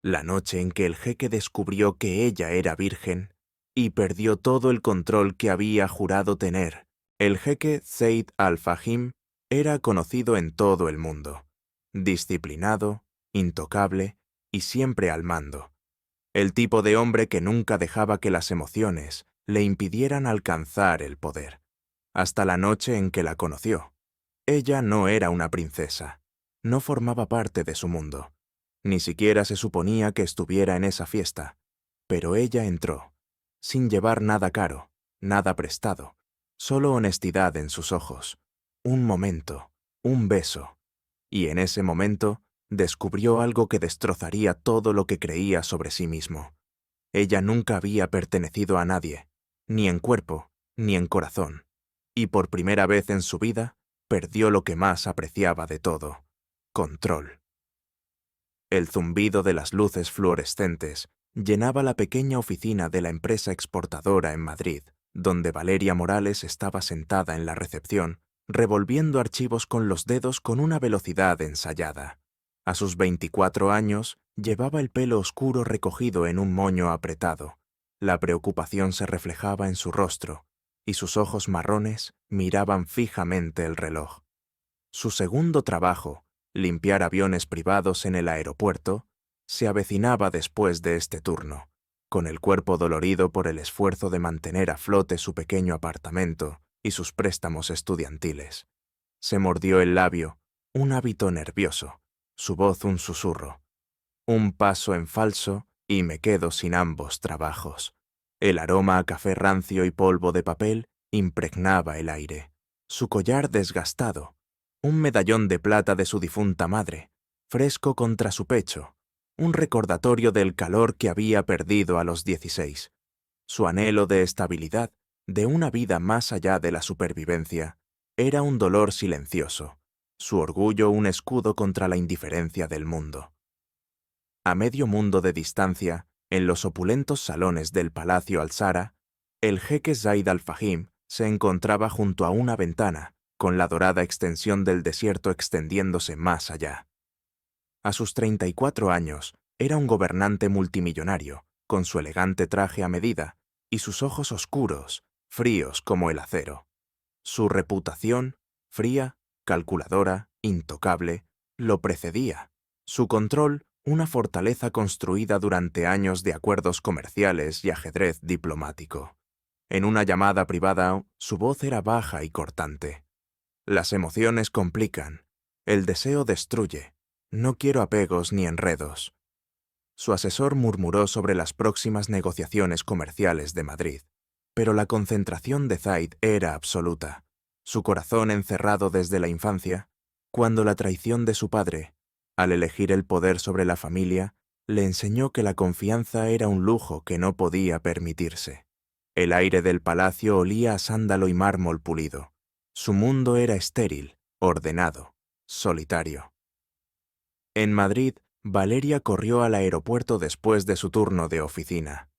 la noche en que el jeque descubrió que ella era virgen y perdió todo el control que había jurado tener. El jeque Zeid al-Fahim era conocido en todo el mundo, disciplinado, intocable y siempre al mando. El tipo de hombre que nunca dejaba que las emociones le impidieran alcanzar el poder. Hasta la noche en que la conoció. Ella no era una princesa, no formaba parte de su mundo. Ni siquiera se suponía que estuviera en esa fiesta, pero ella entró, sin llevar nada caro, nada prestado, solo honestidad en sus ojos, un momento, un beso, y en ese momento descubrió algo que destrozaría todo lo que creía sobre sí mismo. Ella nunca había pertenecido a nadie, ni en cuerpo, ni en corazón, y por primera vez en su vida perdió lo que más apreciaba de todo: control. El zumbido de las luces fluorescentes llenaba la pequeña oficina de la empresa exportadora en Madrid, donde Valeria Morales estaba sentada en la recepción, revolviendo archivos con los dedos con una velocidad ensayada. A sus 24 años, llevaba el pelo oscuro recogido en un moño apretado. La preocupación se reflejaba en su rostro, y sus ojos marrones miraban fijamente el reloj. Su segundo trabajo, limpiar aviones privados en el aeropuerto, se avecinaba después de este turno, con el cuerpo dolorido por el esfuerzo de mantener a flote su pequeño apartamento y sus préstamos estudiantiles. Se mordió el labio, un hábito nervioso, su voz un susurro. Un paso en falso y me quedo sin ambos trabajos. El aroma a café rancio y polvo de papel impregnaba el aire. Su collar desgastado, un medallón de plata de su difunta madre, fresco contra su pecho, un recordatorio del calor que había perdido a los 16. Su anhelo de estabilidad, de una vida más allá de la supervivencia, era un dolor silencioso, su orgullo un escudo contra la indiferencia del mundo. A medio mundo de distancia, en los opulentos salones del Palacio Alsara, el jeque Zaid al-Fahim se encontraba junto a una ventana, con la dorada extensión del desierto extendiéndose más allá. A sus 34 años, era un gobernante multimillonario, con su elegante traje a medida y sus ojos oscuros, fríos como el acero. Su reputación, fría, calculadora, intocable, lo precedía. Su control, una fortaleza construida durante años de acuerdos comerciales y ajedrez diplomático. En una llamada privada, su voz era baja y cortante. Las emociones complican, el deseo destruye, no quiero apegos ni enredos. Su asesor murmuró sobre las próximas negociaciones comerciales de Madrid, pero la concentración de Zaid era absoluta. Su corazón encerrado desde la infancia, cuando la traición de su padre, al elegir el poder sobre la familia, le enseñó que la confianza era un lujo que no podía permitirse. El aire del palacio olía a sándalo y mármol pulido. Su mundo era estéril, ordenado, solitario. En Madrid, Valeria corrió al aeropuerto después de su turno de oficina.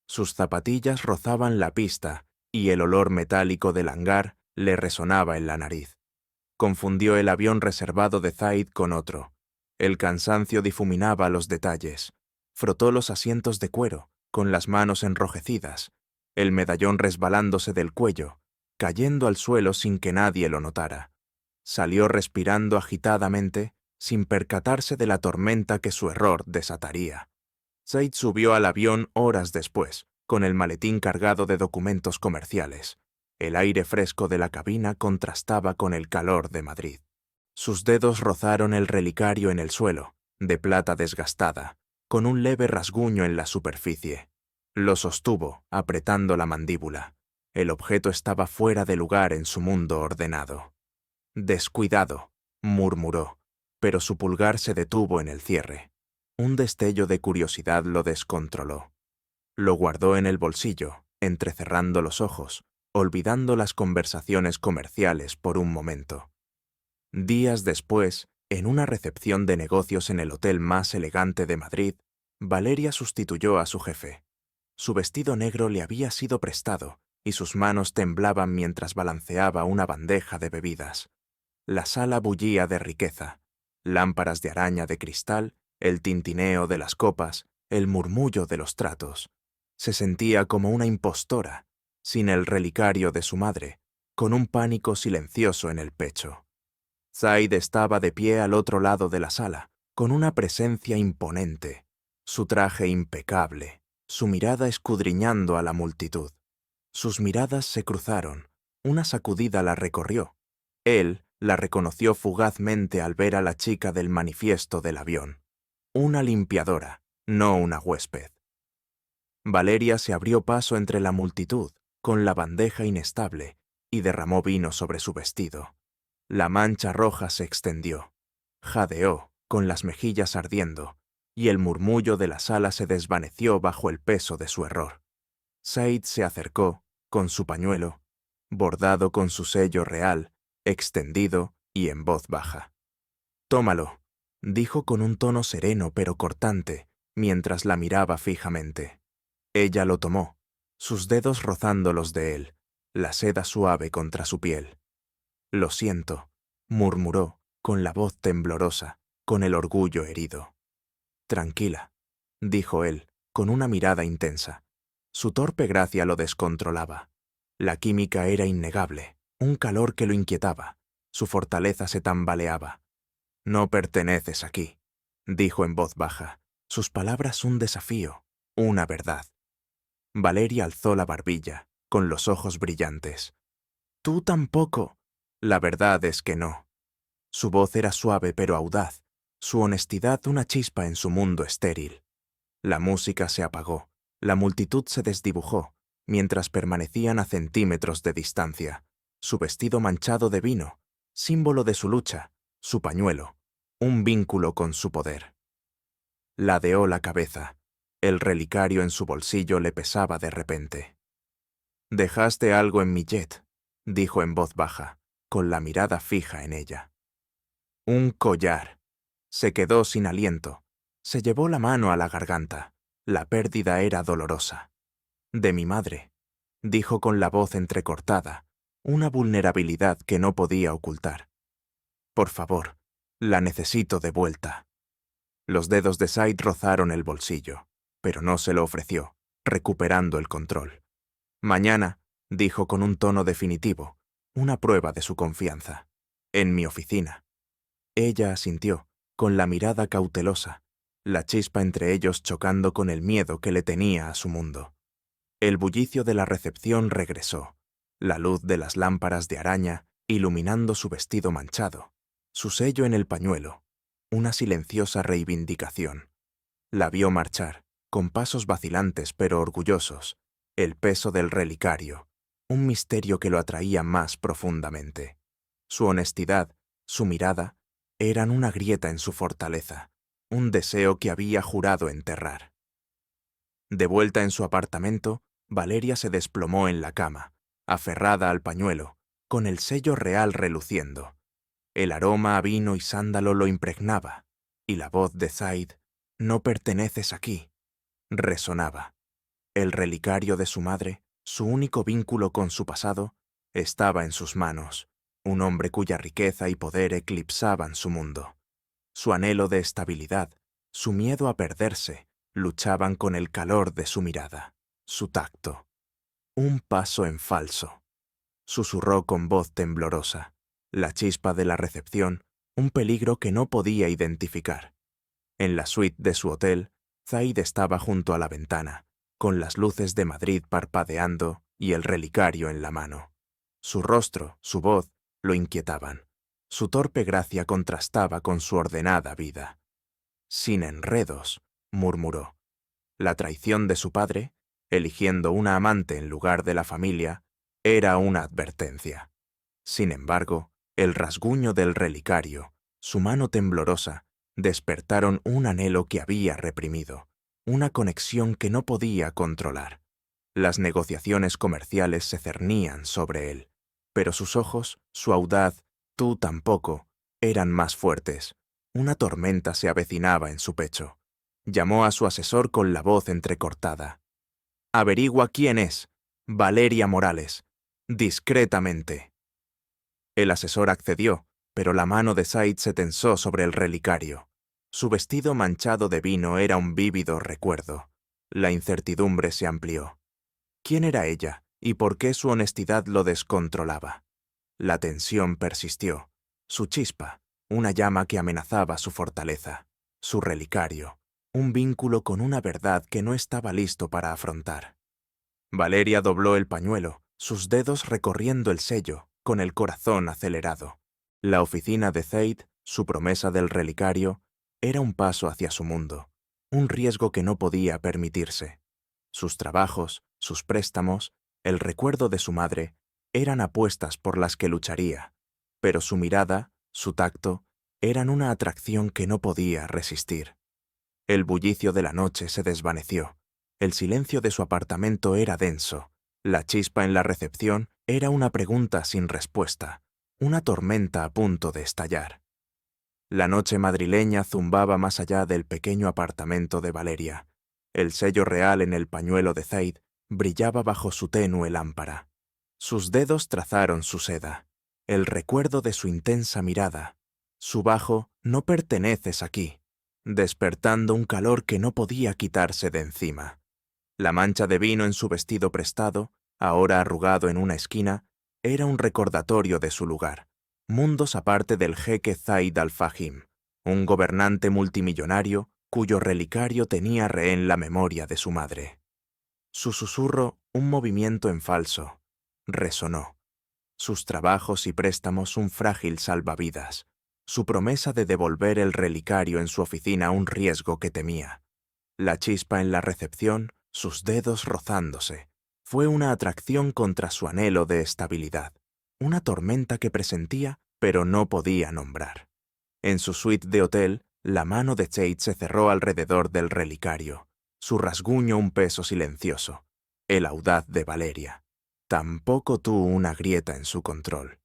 Sus zapatillas rozaban la pista y el olor metálico del hangar le resonaba en la nariz. Confundió el avión reservado de Zaid con otro. El cansancio difuminaba los detalles. Frotó los asientos de cuero, con las manos enrojecidas, el medallón resbalándose del cuello, cayendo al suelo sin que nadie lo notara. Salió respirando agitadamente, sin percatarse de la tormenta que su error desataría. Zaid subió al avión horas después, con el maletín cargado de documentos comerciales. El aire fresco de la cabina contrastaba con el calor de Madrid. Sus dedos rozaron el relicario en el suelo, de plata desgastada, con un leve rasguño en la superficie. Lo sostuvo, apretando la mandíbula. El objeto estaba fuera de lugar en su mundo ordenado. «Descuidado», murmuró, pero su pulgar se detuvo en el cierre. Un destello de curiosidad lo descontroló. Lo guardó en el bolsillo, entrecerrando los ojos, olvidando las conversaciones comerciales por un momento. Días después, en una recepción de negocios en el hotel más elegante de Madrid, Valeria sustituyó a su jefe. Su vestido negro le había sido prestado y sus manos temblaban mientras balanceaba una bandeja de bebidas. La sala bullía de riqueza, lámparas de araña de cristal El tintineo de las copas, el murmullo de los tratos. Se sentía como una impostora, sin el relicario de su madre, con un pánico silencioso en el pecho. Zaid estaba de pie al otro lado de la sala, con una presencia imponente, su traje impecable, su mirada escudriñando a la multitud. Sus miradas se cruzaron, una sacudida la recorrió. Él la reconoció fugazmente al ver a la chica del manifiesto del avión. Una limpiadora, no una huésped. Valeria se abrió paso entre la multitud, con la bandeja inestable, y derramó vino sobre su vestido. La mancha roja se extendió. Jadeó, con las mejillas ardiendo, y el murmullo de la sala se desvaneció bajo el peso de su error. Said se acercó, con su pañuelo, bordado con su sello real, extendido y en voz baja. «Tómalo», dijo con un tono sereno pero cortante, mientras la miraba fijamente. Ella lo tomó, sus dedos rozando los de él, la seda suave contra su piel. «Lo siento», murmuró, con la voz temblorosa, con el orgullo herido. «Tranquila», dijo él, con una mirada intensa. Su torpe gracia lo descontrolaba. La química era innegable, un calor que lo inquietaba. Su fortaleza se tambaleaba. «No perteneces aquí», dijo en voz baja, sus palabras un desafío, una verdad. Valeria alzó la barbilla, con los ojos brillantes. «Tú tampoco». «La verdad es que no». Su voz era suave pero audaz, su honestidad una chispa en su mundo estéril. La música se apagó, la multitud se desdibujó, mientras permanecían a centímetros de distancia. Su vestido manchado de vino, símbolo de su lucha, su pañuelo, un vínculo con su poder. Ladeó la cabeza. El relicario en su bolsillo le pesaba de repente. «Dejaste algo en mi jet», dijo en voz baja, con la mirada fija en ella. «Un collar». Se quedó sin aliento. Se llevó la mano a la garganta. La pérdida era dolorosa. «De mi madre», dijo con la voz entrecortada, una vulnerabilidad que no podía ocultar. «Por favor, la necesito de vuelta». Los dedos de Said rozaron el bolsillo, pero no se lo ofreció, recuperando el control. «Mañana», dijo con un tono definitivo, una prueba de su confianza. «En mi oficina». Ella asintió, con la mirada cautelosa, la chispa entre ellos chocando con el miedo que le tenía a su mundo. El bullicio de la recepción regresó, la luz de las lámparas de araña iluminando su vestido manchado, su sello en el pañuelo, una silenciosa reivindicación. La vio marchar, con pasos vacilantes pero orgullosos, el peso del relicario, un misterio que lo atraía más profundamente. Su honestidad, su mirada, eran una grieta en su fortaleza, un deseo que había jurado enterrar. De vuelta en su apartamento, Valeria se desplomó en la cama, aferrada al pañuelo, con el sello real reluciendo. El aroma a vino y sándalo lo impregnaba, y la voz de Zaid, «No perteneces aquí», resonaba. El relicario de su madre, su único vínculo con su pasado, estaba en sus manos, un hombre cuya riqueza y poder eclipsaban su mundo. Su anhelo de estabilidad, su miedo a perderse, luchaban con el calor de su mirada, su tacto. «Un paso en falso», susurró con voz temblorosa. La chispa de la recepción, un peligro que no podía identificar. En la suite de su hotel, Zaid estaba junto a la ventana, con las luces de Madrid parpadeando y el relicario en la mano. Su rostro, su voz, lo inquietaban. Su torpe gracia contrastaba con su ordenada vida. «Sin enredos», murmuró. La traición de su padre, eligiendo una amante en lugar de la familia, era una advertencia. Sin embargo, el rasguño del relicario, su mano temblorosa, despertaron un anhelo que había reprimido, una conexión que no podía controlar. Las negociaciones comerciales se cernían sobre él, pero sus ojos, su audaz, «tú tampoco», eran más fuertes. Una tormenta se avecinaba en su pecho. Llamó a su asesor con la voz entrecortada. «Averigua quién es. Valeria Morales. Discretamente». El asesor accedió, pero la mano de Said se tensó sobre el relicario. Su vestido manchado de vino era un vívido recuerdo. La incertidumbre se amplió. ¿Quién era ella y por qué su honestidad lo descontrolaba? La tensión persistió. Su chispa, una llama que amenazaba su fortaleza. Su relicario, un vínculo con una verdad que no estaba listo para afrontar. Valeria dobló el pañuelo, sus dedos recorriendo el sello, con el corazón acelerado. La oficina de Zaid, su promesa del relicario, era un paso hacia su mundo, un riesgo que no podía permitirse. Sus trabajos, sus préstamos, el recuerdo de su madre, eran apuestas por las que lucharía, pero su mirada, su tacto, eran una atracción que no podía resistir. El bullicio de la noche se desvaneció. El silencio de su apartamento era denso. La chispa en la recepción era una pregunta sin respuesta, una tormenta a punto de estallar. La noche madrileña zumbaba más allá del pequeño apartamento de Valeria. El sello real en el pañuelo de Zaid brillaba bajo su tenue lámpara. Sus dedos trazaron su seda, el recuerdo de su intensa mirada. Su bajo "no perteneces aquí", despertando un calor que no podía quitarse de encima. La mancha de vino en su vestido prestado, ahora arrugado en una esquina, era un recordatorio de su lugar, mundos aparte del jeque Zaid al-Fahim, un gobernante multimillonario cuyo relicario tenía rehén la memoria de su madre. Su susurro, un movimiento en falso, resonó. Sus trabajos y préstamos un frágil salvavidas. Su promesa de devolver el relicario en su oficina un riesgo que temía. La chispa en la recepción, sus dedos rozándose, fue una atracción contra su anhelo de estabilidad, una tormenta que presentía pero no podía nombrar. En su suite de hotel, la mano de Zaid se cerró alrededor del relicario, su rasguño un peso silencioso, el audaz de Valeria. Tampoco tuvo una grieta en su control.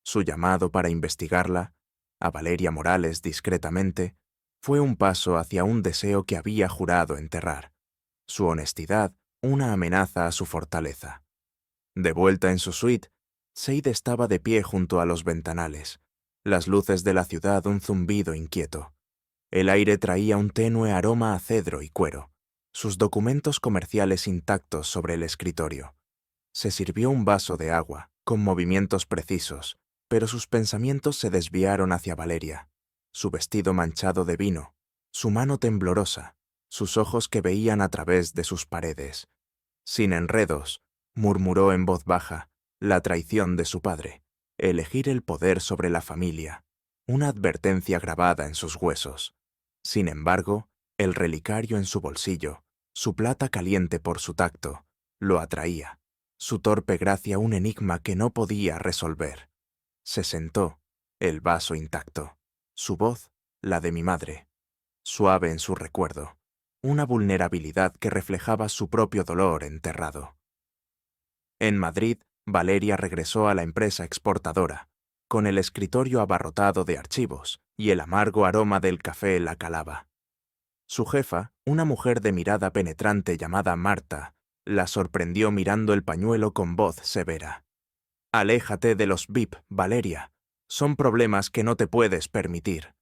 Su llamado para investigarla, a Valeria Morales discretamente, fue un paso hacia un deseo que había jurado enterrar. Su honestidad, una amenaza a su fortaleza. De vuelta en su suite, Zaid estaba de pie junto a los ventanales. Las luces de la ciudad un zumbido inquieto. El aire traía un tenue aroma a cedro y cuero. Sus documentos comerciales intactos sobre el escritorio. Se sirvió un vaso de agua, con movimientos precisos, pero sus pensamientos se desviaron hacia Valeria, su vestido manchado de vino, su mano temblorosa, sus ojos que veían a través de sus paredes. Sin enredos, murmuró en voz baja, la traición de su padre, elegir el poder sobre la familia, una advertencia grabada en sus huesos. Sin embargo, el relicario en su bolsillo, su plata caliente por su tacto, lo atraía. Su torpe gracia un enigma que no podía resolver. Se sentó, el vaso intacto. Su voz, la de mi madre, suave en su recuerdo, una vulnerabilidad que reflejaba su propio dolor enterrado. En Madrid, Valeria regresó a la empresa exportadora, con el escritorio abarrotado de archivos y el amargo aroma del café la calaba. Su jefa, una mujer de mirada penetrante llamada Marta, la sorprendió mirando el pañuelo con voz severa. «Aléjate de los VIP, Valeria. Son problemas que no te puedes permitir».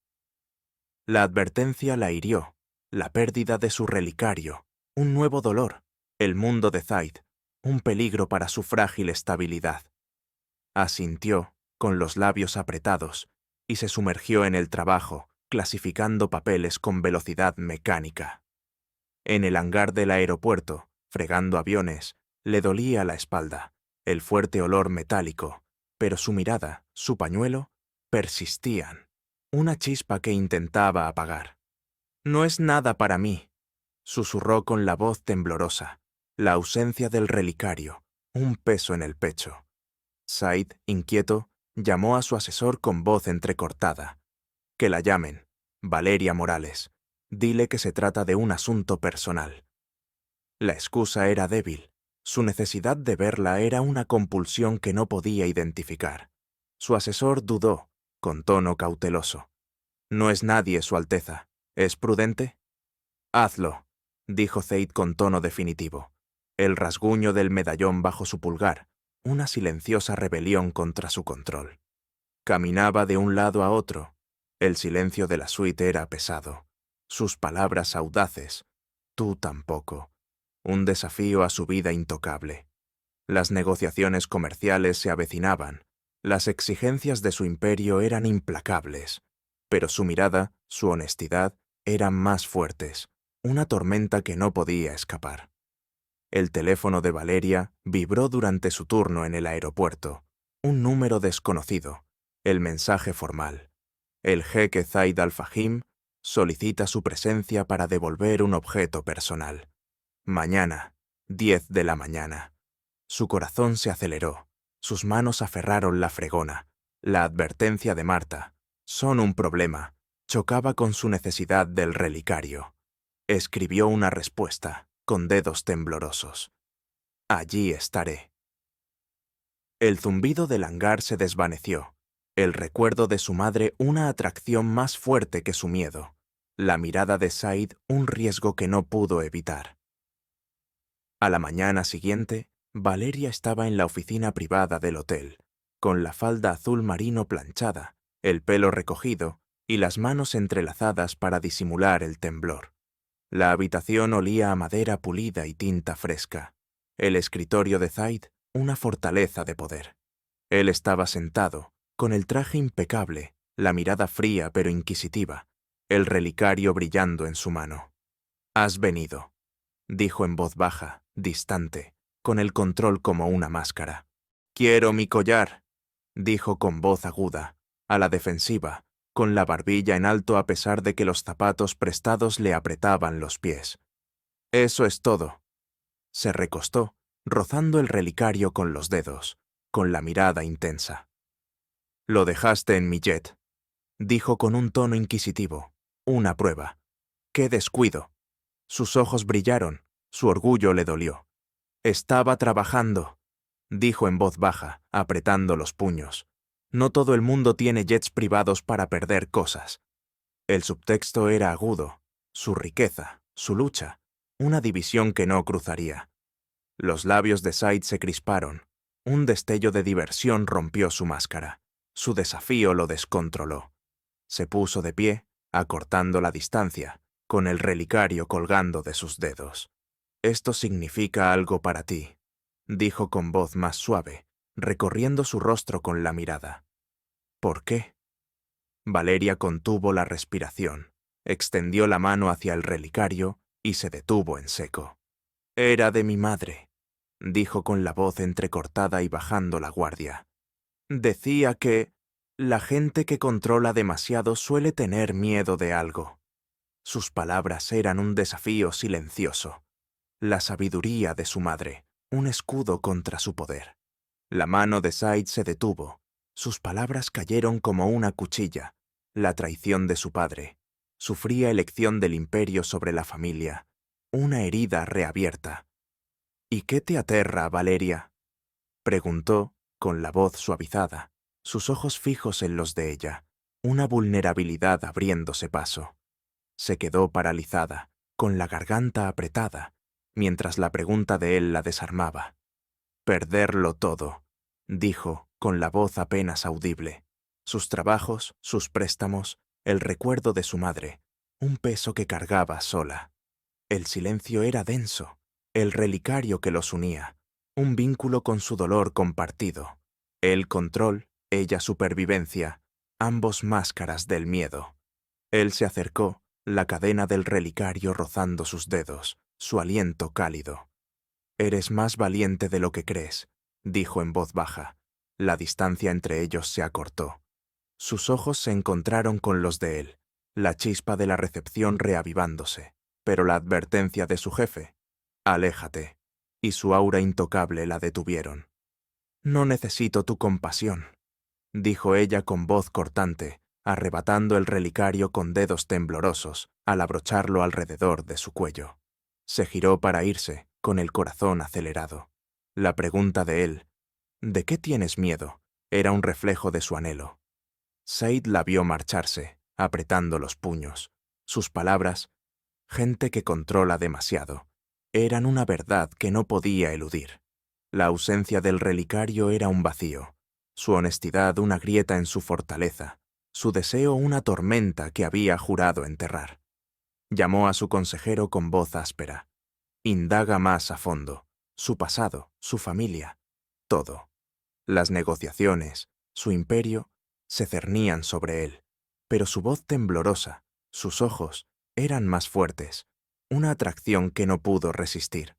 La advertencia la hirió, la pérdida de su relicario, un nuevo dolor, el mundo de Zaid, un peligro para su frágil estabilidad. Asintió, con los labios apretados, y se sumergió en el trabajo, clasificando papeles con velocidad mecánica. En el hangar del aeropuerto, fregando aviones, le dolía la espalda, el fuerte olor metálico, pero su mirada, su pañuelo, persistían, una chispa que intentaba apagar. «No es nada para mí», susurró con la voz temblorosa, la ausencia del relicario, un peso en el pecho. Zaid, inquieto, llamó a su asesor con voz entrecortada. «Que la llamen. Valeria Morales. Dile que se trata de un asunto personal». La excusa era débil. Su necesidad de verla era una compulsión que no podía identificar. Su asesor dudó, con tono cauteloso. «No es nadie, Su Alteza. ¿Es prudente?» «Hazlo», dijo Zaid con tono definitivo. El rasguño del medallón bajo su pulgar, una silenciosa rebelión contra su control. Caminaba de un lado a otro. El silencio de la suite era pesado. Sus palabras audaces. Tú tampoco. Un desafío a su vida intocable. Las negociaciones comerciales se avecinaban. Las exigencias de su imperio eran implacables. Pero su mirada, su honestidad, eran más fuertes. Una tormenta que no podía escapar. El teléfono de Valeria vibró durante su turno en el aeropuerto. Un número desconocido. El mensaje formal. El jeque Zaid Al-Fahim solicita su presencia para devolver un objeto personal. Mañana, 10 de la mañana. Su corazón se aceleró. Sus manos aferraron la fregona. La advertencia de Marta, son un problema, chocaba con su necesidad del relicario. Escribió una respuesta, con dedos temblorosos. Allí estaré. El zumbido del hangar se desvaneció. El recuerdo de su madre una atracción más fuerte que su miedo. La mirada de Said un riesgo que no pudo evitar. A la mañana siguiente, Valeria estaba en la oficina privada del hotel, con la falda azul marino planchada, el pelo recogido y las manos entrelazadas para disimular el temblor. La habitación olía a madera pulida y tinta fresca. El escritorio de Zaid, una fortaleza de poder. Él estaba sentado, con el traje impecable, la mirada fría pero inquisitiva, el relicario brillando en su mano. «Has venido», dijo en voz baja, distante, con el control como una máscara. «Quiero mi collar», dijo con voz aguda, a la defensiva, con la barbilla en alto a pesar de que los zapatos prestados le apretaban los pies. «Eso es todo». Se recostó, rozando el relicario con los dedos, con la mirada intensa. «Lo dejaste en mi jet», dijo con un tono inquisitivo. «Una prueba». «¡Qué descuido!». Sus ojos brillaron, su orgullo le dolió. «Estaba trabajando», dijo en voz baja, apretando los puños. «No todo el mundo tiene jets privados para perder cosas». El subtexto era agudo, su riqueza, su lucha, una división que no cruzaría. Los labios de Said se crisparon. Un destello de diversión rompió su máscara. Su desafío lo descontroló. Se puso de pie, acortando la distancia, con el relicario colgando de sus dedos. «Esto significa algo para ti», dijo con voz más suave, recorriendo su rostro con la mirada. «¿Por qué?». Valeria contuvo la respiración, extendió la mano hacia el relicario y se detuvo en seco. «Era de mi madre», dijo con la voz entrecortada y bajando la guardia. «Decía que la gente que controla demasiado suele tener miedo de algo». Sus palabras eran un desafío silencioso. La sabiduría de su madre, un escudo contra su poder. La mano de Said se detuvo. Sus palabras cayeron como una cuchilla. La traición de su padre, su fría elección del imperio sobre la familia, una herida reabierta. «¿Y qué te aterra, Valeria?», preguntó, con la voz suavizada, sus ojos fijos en los de ella, una vulnerabilidad abriéndose paso. Se quedó paralizada, con la garganta apretada, mientras la pregunta de él la desarmaba. «Perderlo todo», dijo, con la voz apenas audible. Sus trabajos, sus préstamos, el recuerdo de su madre, un peso que cargaba sola. El silencio era denso, el relicario que los unía, un vínculo con su dolor compartido. Él control, ella supervivencia, ambos máscaras del miedo. Él se acercó, la cadena del relicario rozando sus dedos, su aliento cálido. «Eres más valiente de lo que crees», dijo en voz baja. La distancia entre ellos se acortó. Sus ojos se encontraron con los de él, la chispa de la recepción reavivándose, pero la advertencia de su jefe, «Aléjate», y su aura intocable la detuvieron. «No necesito tu compasión», dijo ella con voz cortante, arrebatando el relicario con dedos temblorosos al abrocharlo alrededor de su cuello. Se giró para irse, con el corazón acelerado. La pregunta de él, «¿De qué tienes miedo?», era un reflejo de su anhelo. Said la vio marcharse, apretando los puños. Sus palabras, «gente que controla demasiado», eran una verdad que no podía eludir. La ausencia del relicario era un vacío, su honestidad una grieta en su fortaleza, su deseo una tormenta que había jurado enterrar. Llamó a su consejero con voz áspera. Indaga más a fondo. Su pasado, su familia, todo. Las negociaciones, su imperio, se cernían sobre él, pero su voz temblorosa, sus ojos, eran más fuertes, una atracción que no pudo resistir.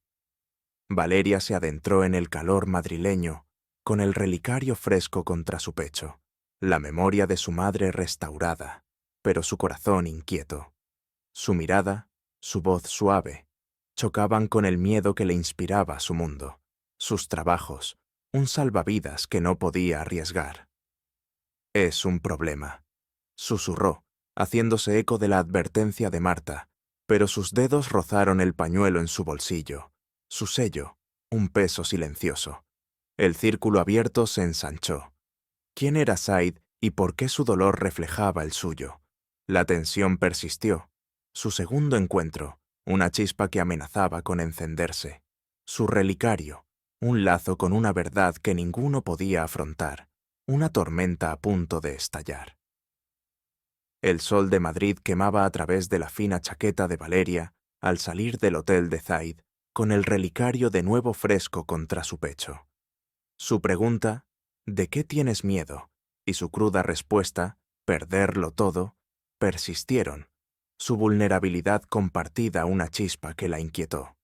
Valeria se adentró en el calor madrileño, con el relicario fresco contra su pecho, la memoria de su madre restaurada, pero su corazón inquieto. Su mirada, su voz suave, chocaban con el miedo que le inspiraba su mundo, sus trabajos, un salvavidas que no podía arriesgar. «Es un problema», susurró, haciéndose eco de la advertencia de Marta, pero sus dedos rozaron el pañuelo en su bolsillo, su sello, un peso silencioso. El círculo abierto se ensanchó. ¿Quién era Said y por qué su dolor reflejaba el suyo? La tensión persistió. Su segundo encuentro, una chispa que amenazaba con encenderse. Su relicario, un lazo con una verdad que ninguno podía afrontar, una tormenta a punto de estallar. El sol de Madrid quemaba a través de la fina chaqueta de Valeria al salir del hotel de Zaid, con el relicario de nuevo fresco contra su pecho. Su pregunta, ¿de qué tienes miedo?, y su cruda respuesta, perderlo todo, persistieron, su vulnerabilidad compartida una chispa que la inquietó.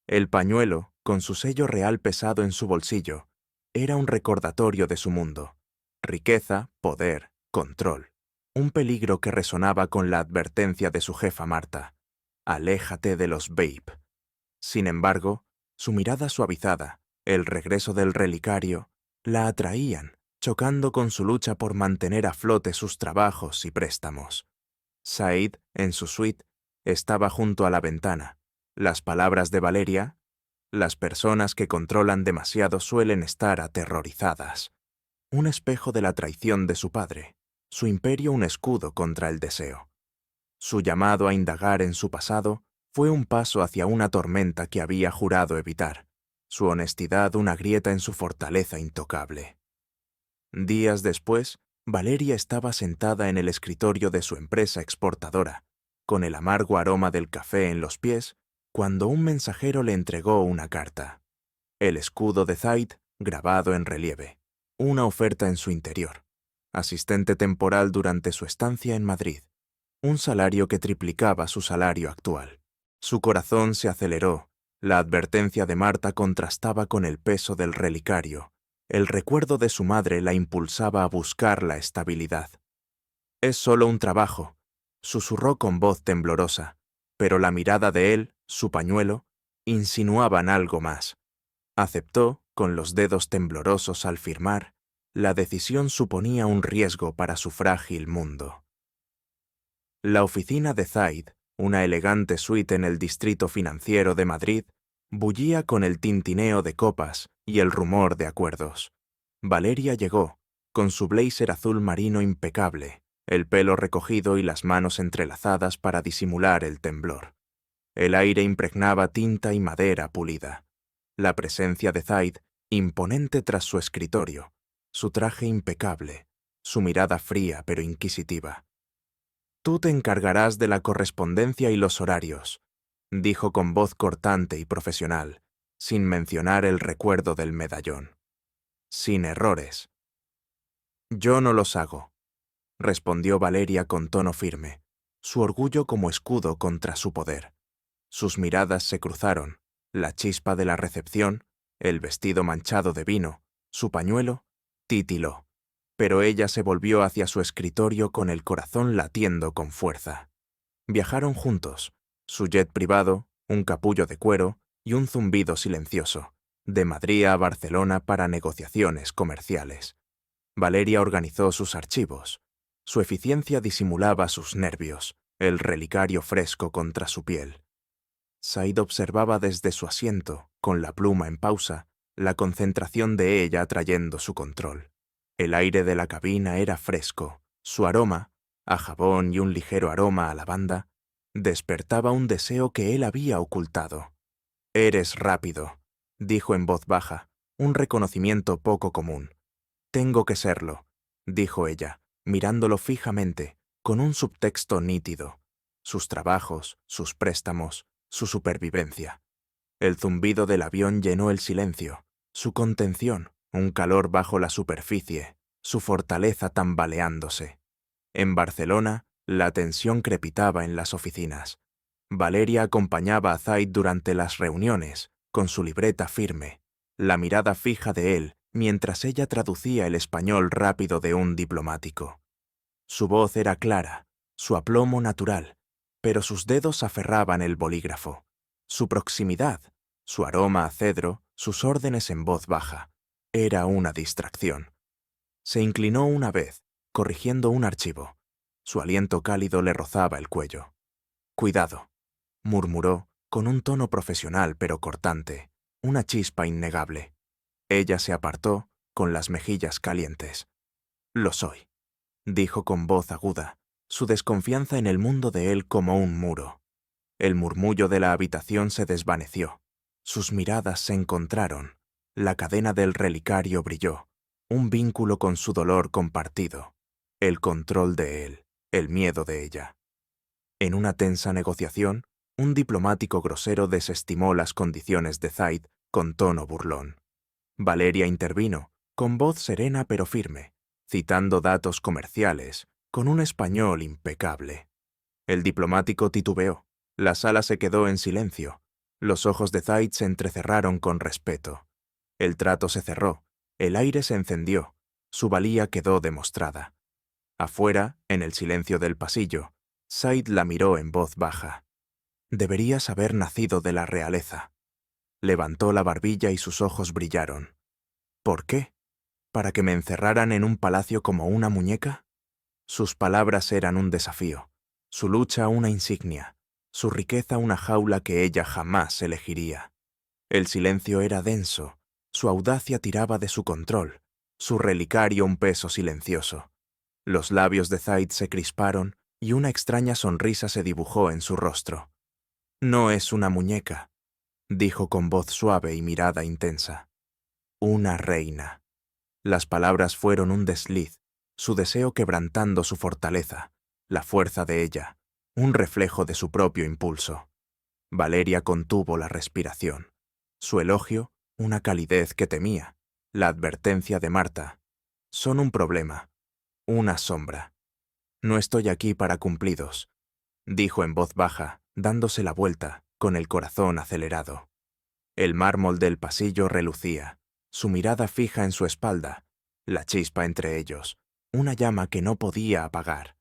El pañuelo, con su sello real pesado en su bolsillo, era un recordatorio de su mundo. Riqueza, poder, control. Un peligro que resonaba con la advertencia de su jefa Marta. Aléjate de los Bape. Sin embargo, su mirada suavizada, el regreso del relicario, la atraían, chocando con su lucha por mantener a flote sus trabajos y préstamos. Said, en su suite, estaba junto a la ventana. Las palabras de Valeria: las personas que controlan demasiado suelen estar aterrorizadas. Un espejo de la traición de su padre, su imperio un escudo contra el deseo. Su llamado a indagar en su pasado fue un paso hacia una tormenta que había jurado evitar, su honestidad una grieta en su fortaleza intocable. Días después, Valeria estaba sentada en el escritorio de su empresa exportadora, con el amargo aroma del café en los pies, cuando un mensajero le entregó una carta. El escudo de Zaid, grabado en relieve, una oferta en su interior, asistente temporal durante su estancia en Madrid, un salario que triplicaba su salario actual. Su corazón se aceleró, la advertencia de Marta contrastaba con el peso del relicario. El recuerdo de su madre la impulsaba a buscar la estabilidad. «Es solo un trabajo», susurró con voz temblorosa, pero la mirada de él, su pañuelo, insinuaban algo más. Aceptó, con los dedos temblorosos al firmar, la decisión suponía un riesgo para su frágil mundo. La oficina de Zaid, una elegante suite en el distrito financiero de Madrid, bullía con el tintineo de copas y el rumor de acuerdos. Valeria llegó, con su blazer azul marino impecable, el pelo recogido y las manos entrelazadas para disimular el temblor. El aire impregnaba tinta y madera pulida. La presencia de Zaid, imponente tras su escritorio, su traje impecable, su mirada fría pero inquisitiva. «Tú te encargarás de la correspondencia y los horarios», dijo con voz cortante y profesional, sin mencionar el recuerdo del medallón. «Sin errores». «Yo no los hago», respondió Valeria con tono firme, su orgullo como escudo contra su poder. Sus miradas se cruzaron, la chispa de la recepción, el vestido manchado de vino, su pañuelo, titiló. Pero ella se volvió hacia su escritorio con el corazón latiendo con fuerza. Viajaron juntos, su jet privado, un capullo de cuero y un zumbido silencioso, de Madrid a Barcelona para negociaciones comerciales. Valeria organizó sus archivos. Su eficiencia disimulaba sus nervios, el relicario fresco contra su piel. Said observaba desde su asiento, con la pluma en pausa, la concentración de ella atrayendo su control. El aire de la cabina era fresco, su aroma, a jabón y un ligero aroma a lavanda, despertaba un deseo que él había ocultado. «Eres rápido», dijo en voz baja, un reconocimiento poco común. «Tengo que serlo», dijo ella, mirándolo fijamente, con un subtexto nítido. Sus trabajos, sus préstamos, su supervivencia. El zumbido del avión llenó el silencio, su contención, un calor bajo la superficie, su fortaleza tambaleándose. En Barcelona, la tensión crepitaba en las oficinas. Valeria acompañaba a Zaid durante las reuniones, con su libreta firme, la mirada fija de él mientras ella traducía el español rápido de un diplomático. Su voz era clara, su aplomo natural, pero sus dedos aferraban el bolígrafo. Su proximidad, su aroma a cedro, sus órdenes en voz baja, era una distracción. Se inclinó una vez, corrigiendo un archivo. Su aliento cálido le rozaba el cuello. «Cuidado», murmuró, con un tono profesional pero cortante, una chispa innegable. Ella se apartó, con las mejillas calientes. «Lo soy», dijo con voz aguda, su desconfianza en el mundo de él como un muro. El murmullo de la habitación se desvaneció. Sus miradas se encontraron. La cadena del relicario brilló. Un vínculo con su dolor compartido. El control de él, el miedo de ella. En una tensa negociación, un diplomático grosero desestimó las condiciones de Zaid con tono burlón. Valeria intervino, con voz serena pero firme, citando datos comerciales, con un español impecable. El diplomático titubeó. La sala se quedó en silencio. Los ojos de Zaid se entrecerraron con respeto. El trato se cerró. El aire se encendió. Su valía quedó demostrada. Afuera, en el silencio del pasillo, Zaid la miró en voz baja. «Deberías haber nacido de la realeza». Levantó la barbilla y sus ojos brillaron. «¿Por qué? ¿Para que me encerraran en un palacio como una muñeca?» Sus palabras eran un desafío, su lucha una insignia, su riqueza una jaula que ella jamás elegiría. El silencio era denso, su audacia tiraba de su control, su relicario un peso silencioso. Los labios de Zaid se crisparon y una extraña sonrisa se dibujó en su rostro. «No es una muñeca», dijo con voz suave y mirada intensa. «Una reina». Las palabras fueron un desliz, su deseo quebrantando su fortaleza, la fuerza de ella, un reflejo de su propio impulso. Valeria contuvo la respiración. Su elogio, una calidez que temía. La advertencia de Marta. Son un problema, una sombra. «No estoy aquí para cumplidos», dijo en voz baja, dándose la vuelta, con el corazón acelerado. El mármol del pasillo relucía, su mirada fija en su espalda, la chispa entre ellos, una llama que no podía apagar.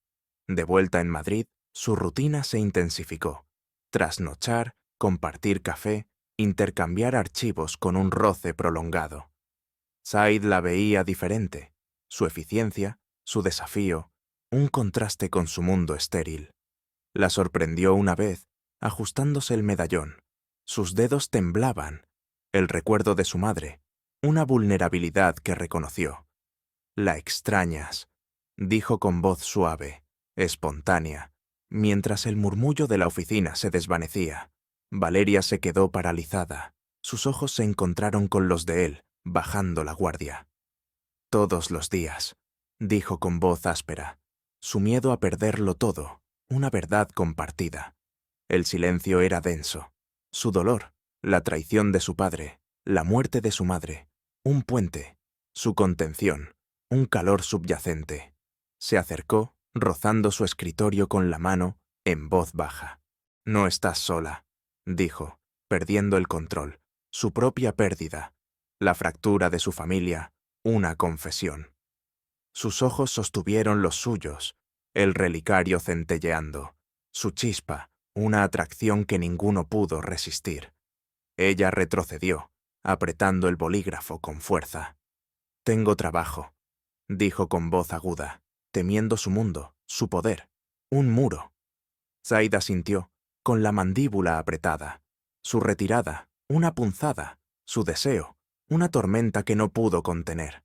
De vuelta en Madrid, su rutina se intensificó. Trasnochar, compartir café, intercambiar archivos con un roce prolongado. Zaid la veía diferente, su eficiencia, su desafío, un contraste con su mundo estéril. La sorprendió una vez, ajustándose el medallón. Sus dedos temblaban. El recuerdo de su madre, una vulnerabilidad que reconoció. «La extrañas», dijo con voz suave, espontánea, mientras el murmullo de la oficina se desvanecía. Valeria se quedó paralizada. Sus ojos se encontraron con los de él, bajando la guardia. «Todos los días», dijo con voz áspera. Su miedo a perderlo todo, una verdad compartida. El silencio era denso. Su dolor, la traición de su padre, la muerte de su madre, un puente, su contención, un calor subyacente. Se acercó, rozando su escritorio con la mano, en voz baja. «No estás sola», dijo, perdiendo el control, su propia pérdida, la fractura de su familia, una confesión. Sus ojos sostuvieron los suyos, el relicario centelleando, su chispa, una atracción que ninguno pudo resistir. Ella retrocedió, apretando el bolígrafo con fuerza. «Tengo trabajo», dijo con voz aguda, temiendo su mundo, su poder, un muro. Zaid asintió, con la mandíbula apretada. Su retirada, una punzada, su deseo, una tormenta que no pudo contener.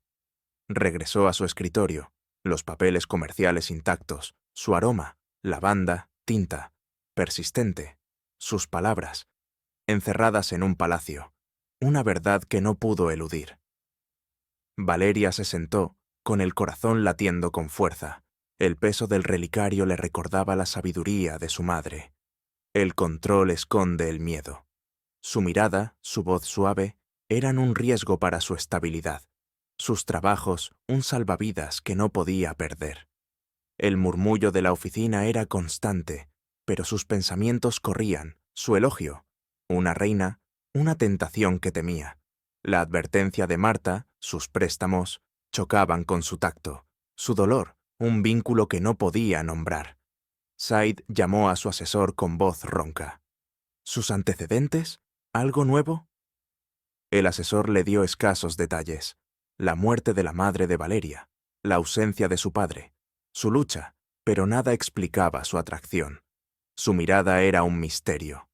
Regresó a su escritorio, los papeles comerciales intactos, su aroma, lavanda, tinta, persistente, sus palabras, encerradas en un palacio, una verdad que no pudo eludir. Valeria se sentó, con el corazón latiendo con fuerza, El peso del relicario le recordaba la sabiduría de su madre. El control esconde el miedo. Su mirada, su voz suave, eran un riesgo para su estabilidad. Sus trabajos, un salvavidas que no podía perder. El murmullo de la oficina era constante, pero sus pensamientos corrían, su elogio, una reina, una tentación que temía. La advertencia de Marta, sus préstamos, chocaban con su tacto, su dolor, un vínculo que no podía nombrar. Said llamó a su asesor con voz ronca. ¿Sus antecedentes? ¿Algo nuevo? El asesor le dio escasos detalles. La muerte de la madre de Valeria, la ausencia de su padre, su lucha, pero nada explicaba su atracción. Su mirada era un misterio.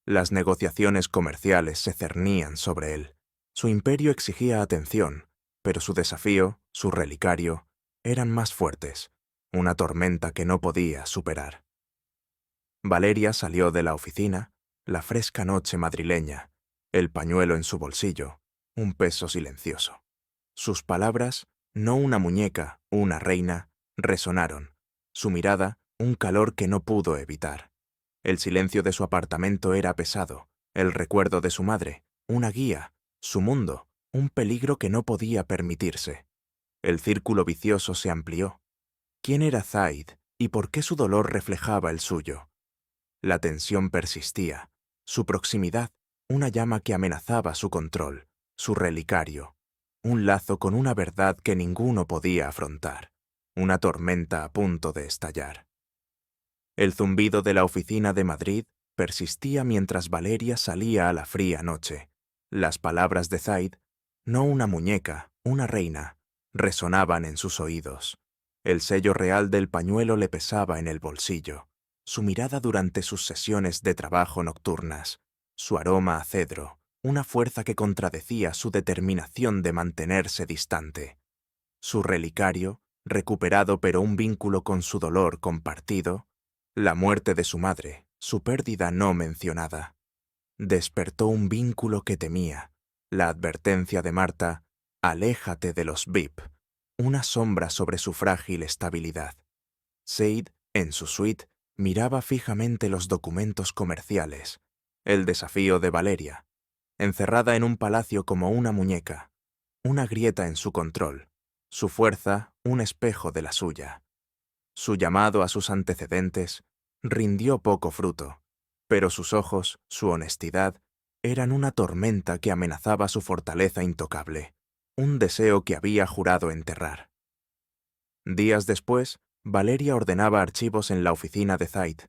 Las negociaciones comerciales se cernían sobre él. Su imperio exigía atención, pero su desafío, su relicario, eran más fuertes, una tormenta que no podía superar. Valeria salió de la oficina, la fresca noche madrileña, el pañuelo en su bolsillo, un peso silencioso. Sus palabras, no una muñeca, una reina, resonaron. Su mirada, un calor que no pudo evitar. El silencio de su apartamento era pesado, el recuerdo de su madre, una guía, su mundo, un peligro que no podía permitirse. El círculo vicioso se amplió. ¿Quién era Zaid y por qué su dolor reflejaba el suyo? La tensión persistía, su proximidad, una llama que amenazaba su control, su relicario, un lazo con una verdad que ninguno podía afrontar, una tormenta a punto de estallar. El zumbido de la oficina de Madrid persistía mientras Valeria salía a la fría noche. Las palabras de Zaid, no una muñeca, una reina, resonaban en sus oídos. El sello real del pañuelo le pesaba en el bolsillo. Su mirada durante sus sesiones de trabajo nocturnas, su aroma a cedro, una fuerza que contradecía su determinación de mantenerse distante. Su relicario, recuperado pero un vínculo con su dolor compartido, la muerte de su madre, su pérdida no mencionada. Despertó un vínculo que temía, la advertencia de Marta, aléjate de los VIP, una sombra sobre su frágil estabilidad. Said, en su suite, miraba fijamente los documentos comerciales, el desafío de Valeria, encerrada en un palacio como una muñeca, una grieta en su control, su fuerza un espejo de la suya. Su llamado a sus antecedentes rindió poco fruto, pero sus ojos, su honestidad, eran una tormenta que amenazaba su fortaleza intocable, un deseo que había jurado enterrar. Días después, Valeria ordenaba archivos en la oficina de Zaid,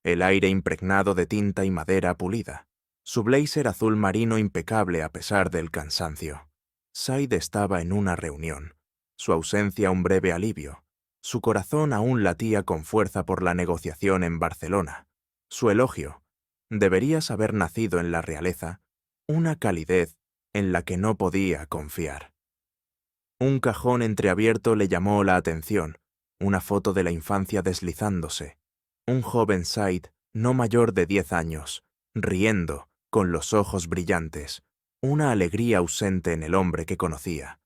el aire impregnado de tinta y madera pulida, su blazer azul marino impecable a pesar del cansancio. Zaid estaba en una reunión, su ausencia un breve alivio. Su corazón aún latía con fuerza por la negociación en Barcelona. Su elogio, deberías haber nacido en la realeza, una calidez en la que no podía confiar. Un cajón entreabierto le llamó la atención, una foto de la infancia deslizándose. Un joven Said, no mayor de 10 años, riendo, con los ojos brillantes, una alegría ausente en el hombre que conocía.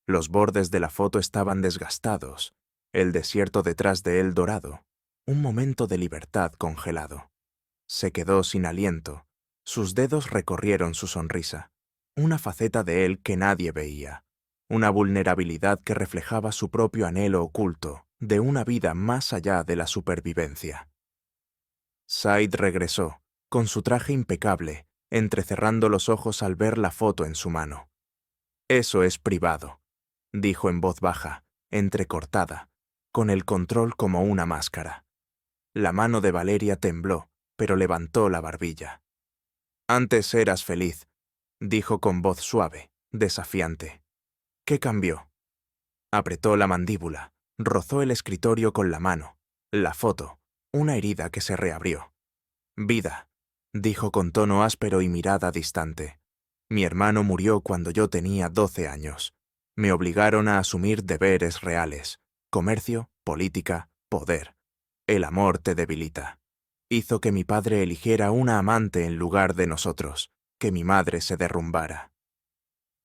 Los bordes de la foto estaban desgastados, el desierto detrás de él dorado, un momento de libertad congelado. Se quedó sin aliento, sus dedos recorrieron su sonrisa, una faceta de él que nadie veía, una vulnerabilidad que reflejaba su propio anhelo oculto de una vida más allá de la supervivencia. Said regresó, con su traje impecable, entrecerrando los ojos al ver la foto en su mano. «Eso es privado», dijo en voz baja, entrecortada, con el control como una máscara. La mano de Valeria tembló, pero levantó la barbilla. «Antes eras feliz», dijo con voz suave, desafiante. «¿Qué cambió?» Apretó la mandíbula, rozó el escritorio con la mano, la foto, una herida que se reabrió. «Vida», dijo con tono áspero y mirada distante. «Mi hermano murió cuando yo tenía 12 años. Me obligaron a asumir deberes reales, comercio, política, poder. El amor te debilita. Hizo que mi padre eligiera una amante en lugar de nosotros, que mi madre se derrumbara».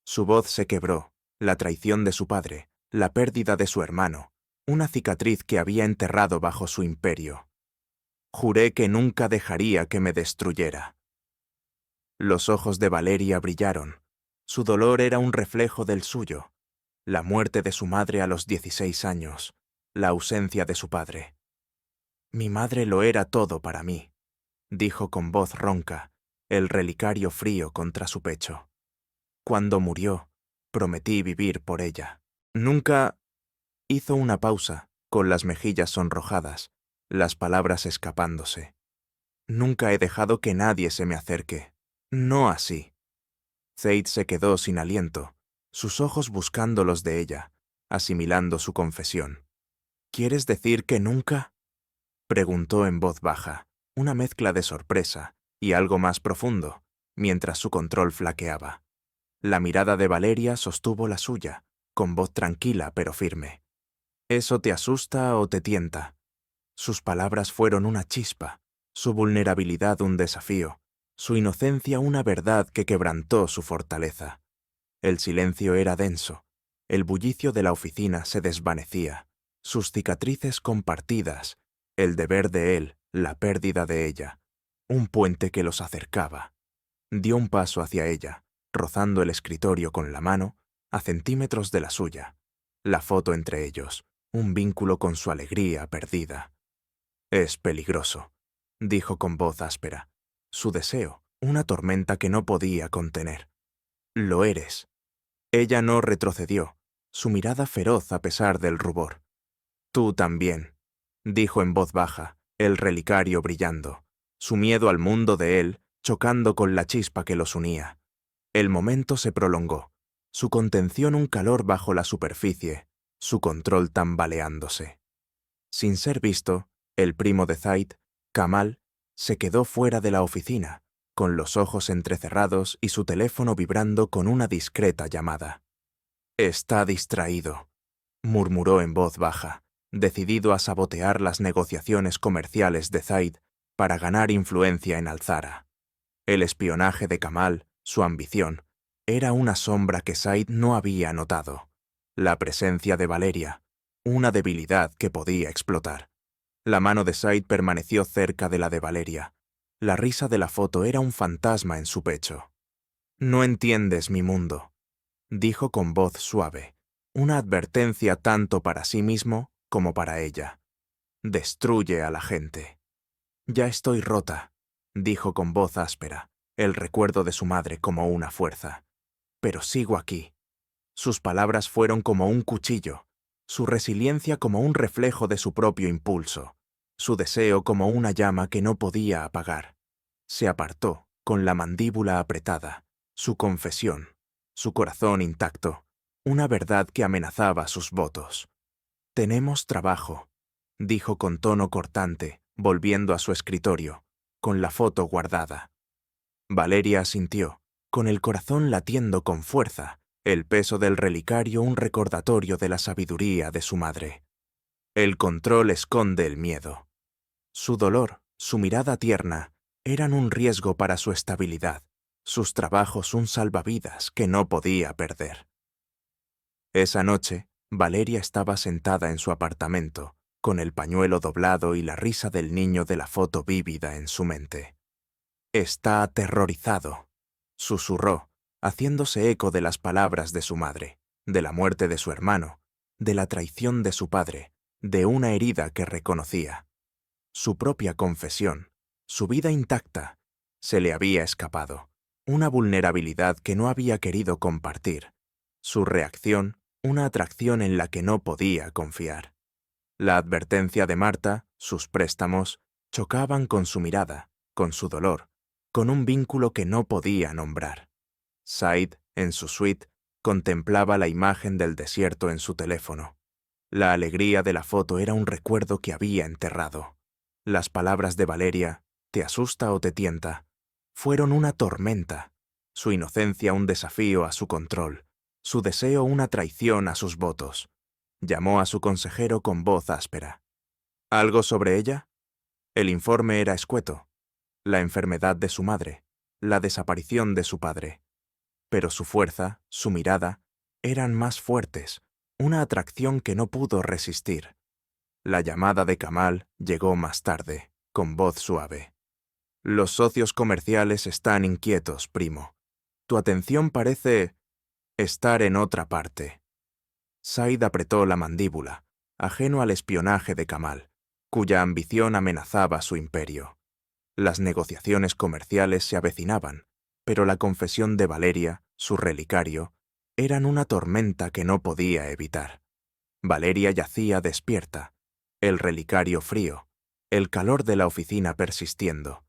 Su voz se quebró, la traición de su padre, la pérdida de su hermano, una cicatriz que había enterrado bajo su imperio. Juré que nunca dejaría que me destruyera. Los ojos de Valeria brillaron. Su dolor era un reflejo del suyo. La muerte de su madre a los 16 años, la ausencia de su padre. Mi madre lo era todo para mí, dijo con voz ronca, el relicario frío contra su pecho. Cuando murió, prometí vivir por ella. Nunca... Hizo una pausa, con las mejillas sonrojadas, las palabras escapándose. Nunca he dejado que nadie se me acerque. No así. Zaid se quedó sin aliento, sus ojos buscando los de ella, asimilando su confesión. ¿Quieres decir que nunca? Preguntó en voz baja, una mezcla de sorpresa y algo más profundo, mientras su control flaqueaba. La mirada de Valeria sostuvo la suya, con voz tranquila pero firme. ¿Eso te asusta o te tienta? Sus palabras fueron una chispa, su vulnerabilidad un desafío, su inocencia una verdad que quebrantó su fortaleza. El silencio era denso, el bullicio de la oficina se desvanecía, sus cicatrices compartidas, el deber de él, la pérdida de ella, un puente que los acercaba. Dio un paso hacia ella, rozando el escritorio con la mano, a centímetros de la suya. La foto entre ellos, un vínculo con su alegría perdida. Es peligroso, dijo con voz áspera. Su deseo, una tormenta que no podía contener. Lo eres. Ella no retrocedió, su mirada feroz a pesar del rubor. Tú también, dijo en voz baja, el relicario brillando, su miedo al mundo de él chocando con la chispa que los unía. El momento se prolongó, su contención un calor bajo la superficie, su control tambaleándose. Sin ser visto, el primo de Zaid, Kamal, se quedó fuera de la oficina, con los ojos entrecerrados y su teléfono vibrando con una discreta llamada. «Está distraído», murmuró en voz baja, decidido a sabotear las negociaciones comerciales de Zaid para ganar influencia en Alzara. El espionaje de Kamal, su ambición, era una sombra que Zaid no había notado. La presencia de Valeria, una debilidad que podía explotar. La mano de Zaid permaneció cerca de la de Valeria. La risa de la foto era un fantasma en su pecho. «No entiendes mi mundo», dijo con voz suave, una advertencia tanto para sí mismo como para ella. «Destruye a la gente». «Ya estoy rota», dijo con voz áspera, el recuerdo de su madre como una fuerza. «Pero sigo aquí». Sus palabras fueron como un cuchillo, su resiliencia como un reflejo de su propio impulso, su deseo como una llama que no podía apagar. Se apartó, con la mandíbula apretada, su confesión, su corazón intacto, una verdad que amenazaba sus votos. «Tenemos trabajo», dijo con tono cortante, volviendo a su escritorio, con la foto guardada. Valeria asintió, con el corazón latiendo con fuerza, el peso del relicario un recordatorio de la sabiduría de su madre. El control esconde el miedo. Su dolor, su mirada tierna, eran un riesgo para su estabilidad, sus trabajos un salvavidas que no podía perder. Esa noche, Valeria estaba sentada en su apartamento, con el pañuelo doblado y la risa del niño de la foto vívida en su mente. «Está aterrorizado», susurró, haciéndose eco de las palabras de su madre, de la muerte de su hermano, de la traición de su padre, de una herida que reconocía. Su propia confesión, su vida intacta, se le había escapado, una vulnerabilidad que no había querido compartir. Su reacción, una atracción en la que no podía confiar. La advertencia de Marta, sus préstamos, chocaban con su mirada, con su dolor, con un vínculo que no podía nombrar. Zaid, en su suite, contemplaba la imagen del desierto en su teléfono. La alegría de la foto era un recuerdo que había enterrado. Las palabras de Valeria, «¿te asusta o te tienta?», fueron una tormenta, su inocencia un desafío a su control, su deseo una traición a sus votos. Llamó a su consejero con voz áspera. «¿Algo sobre ella?» El informe era escueto. La enfermedad de su madre, la desaparición de su padre. Pero su fuerza, su mirada, eran más fuertes, una atracción que no pudo resistir. La llamada de Kamal llegó más tarde, con voz suave. Los socios comerciales están inquietos, primo. Tu atención parece estar en otra parte. Said apretó la mandíbula, ajeno al espionaje de Kamal, cuya ambición amenazaba su imperio. Las negociaciones comerciales se avecinaban, pero la confesión de Valeria, su relicario, eran una tormenta que no podía evitar. Valeria yacía despierta, el relicario frío, el calor de la oficina persistiendo.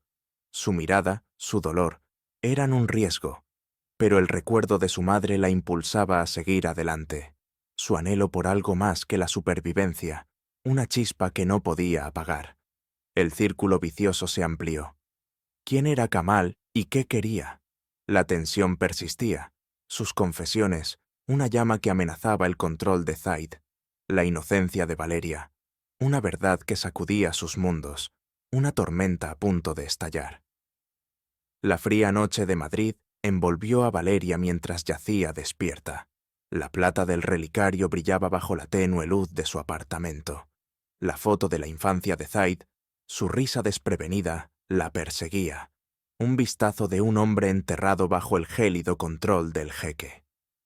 Su mirada, su dolor, eran un riesgo, pero el recuerdo de su madre la impulsaba a seguir adelante. Su anhelo por algo más que la supervivencia, una chispa que no podía apagar. El círculo vicioso se amplió. ¿Quién era Kamal y qué quería? La tensión persistía. Sus confesiones, una llama que amenazaba el control de Zaid. La inocencia de Valeria, una verdad que sacudía sus mundos, una tormenta a punto de estallar. La fría noche de Madrid envolvió a Valeria mientras yacía despierta. La plata del relicario brillaba bajo la tenue luz de su apartamento. La foto de la infancia de Zaid, su risa desprevenida, la perseguía. Un vistazo de un hombre enterrado bajo el gélido control del jeque.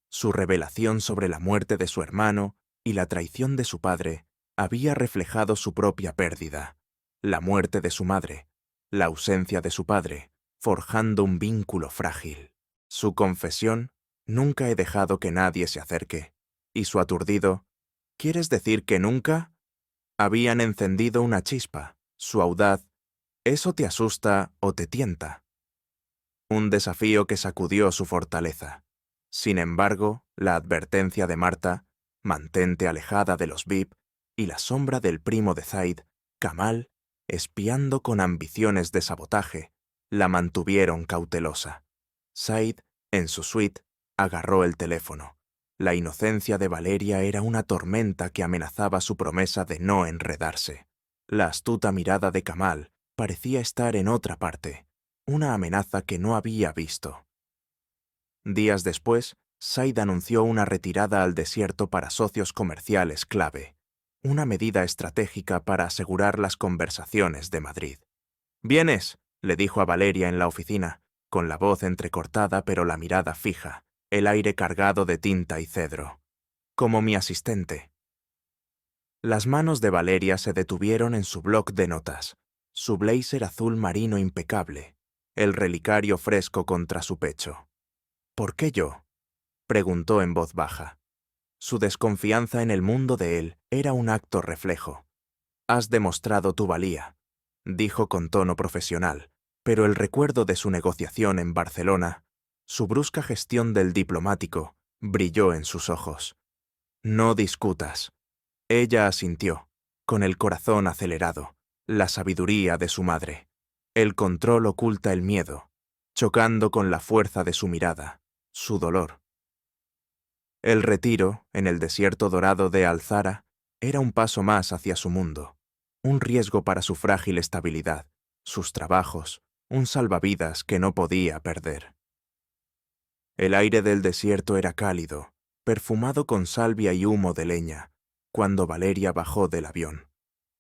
Su revelación sobre la muerte de su hermano y la traición de su padre había reflejado su propia pérdida, la muerte de su madre, la ausencia de su padre, forjando un vínculo frágil. Su confesión, nunca he dejado que nadie se acerque, y su aturdido, ¿quieres decir que nunca? Habían encendido una chispa, su audaz, ¿eso te asusta o te tienta? Un desafío que sacudió su fortaleza. Sin embargo, la advertencia de Marta, mantente alejada de los VIP, y la sombra del primo de Zaid, Kamal, espiando con ambiciones de sabotaje, la mantuvieron cautelosa. Zaid, en su suite, agarró el teléfono. La inocencia de Valeria era una tormenta que amenazaba su promesa de no enredarse. La astuta mirada de Kamal parecía estar en otra parte, una amenaza que no había visto. Días después, Said anunció una retirada al desierto para socios comerciales clave, una medida estratégica para asegurar las conversaciones de Madrid. «¿Vienes?», le dijo a Valeria en la oficina, con la voz entrecortada pero la mirada fija, el aire cargado de tinta y cedro. «Como mi asistente». Las manos de Valeria se detuvieron en su bloc de notas, su blazer azul marino impecable, el relicario fresco contra su pecho. «¿Por qué yo?», preguntó en voz baja. Su desconfianza en el mundo de él era un acto reflejo. «Has demostrado tu valía», dijo con tono profesional, pero el recuerdo de su negociación en Barcelona, su brusca gestión del diplomático, brilló en sus ojos. «No discutas». Ella asintió, con el corazón acelerado, la sabiduría de su madre. El control oculta el miedo, chocando con la fuerza de su mirada, su dolor. El retiro, en el desierto dorado de Alzara, era un paso más hacia su mundo, un riesgo para su frágil estabilidad, sus trabajos, un salvavidas que no podía perder. El aire del desierto era cálido, perfumado con salvia y humo de leña, cuando Valeria bajó del avión.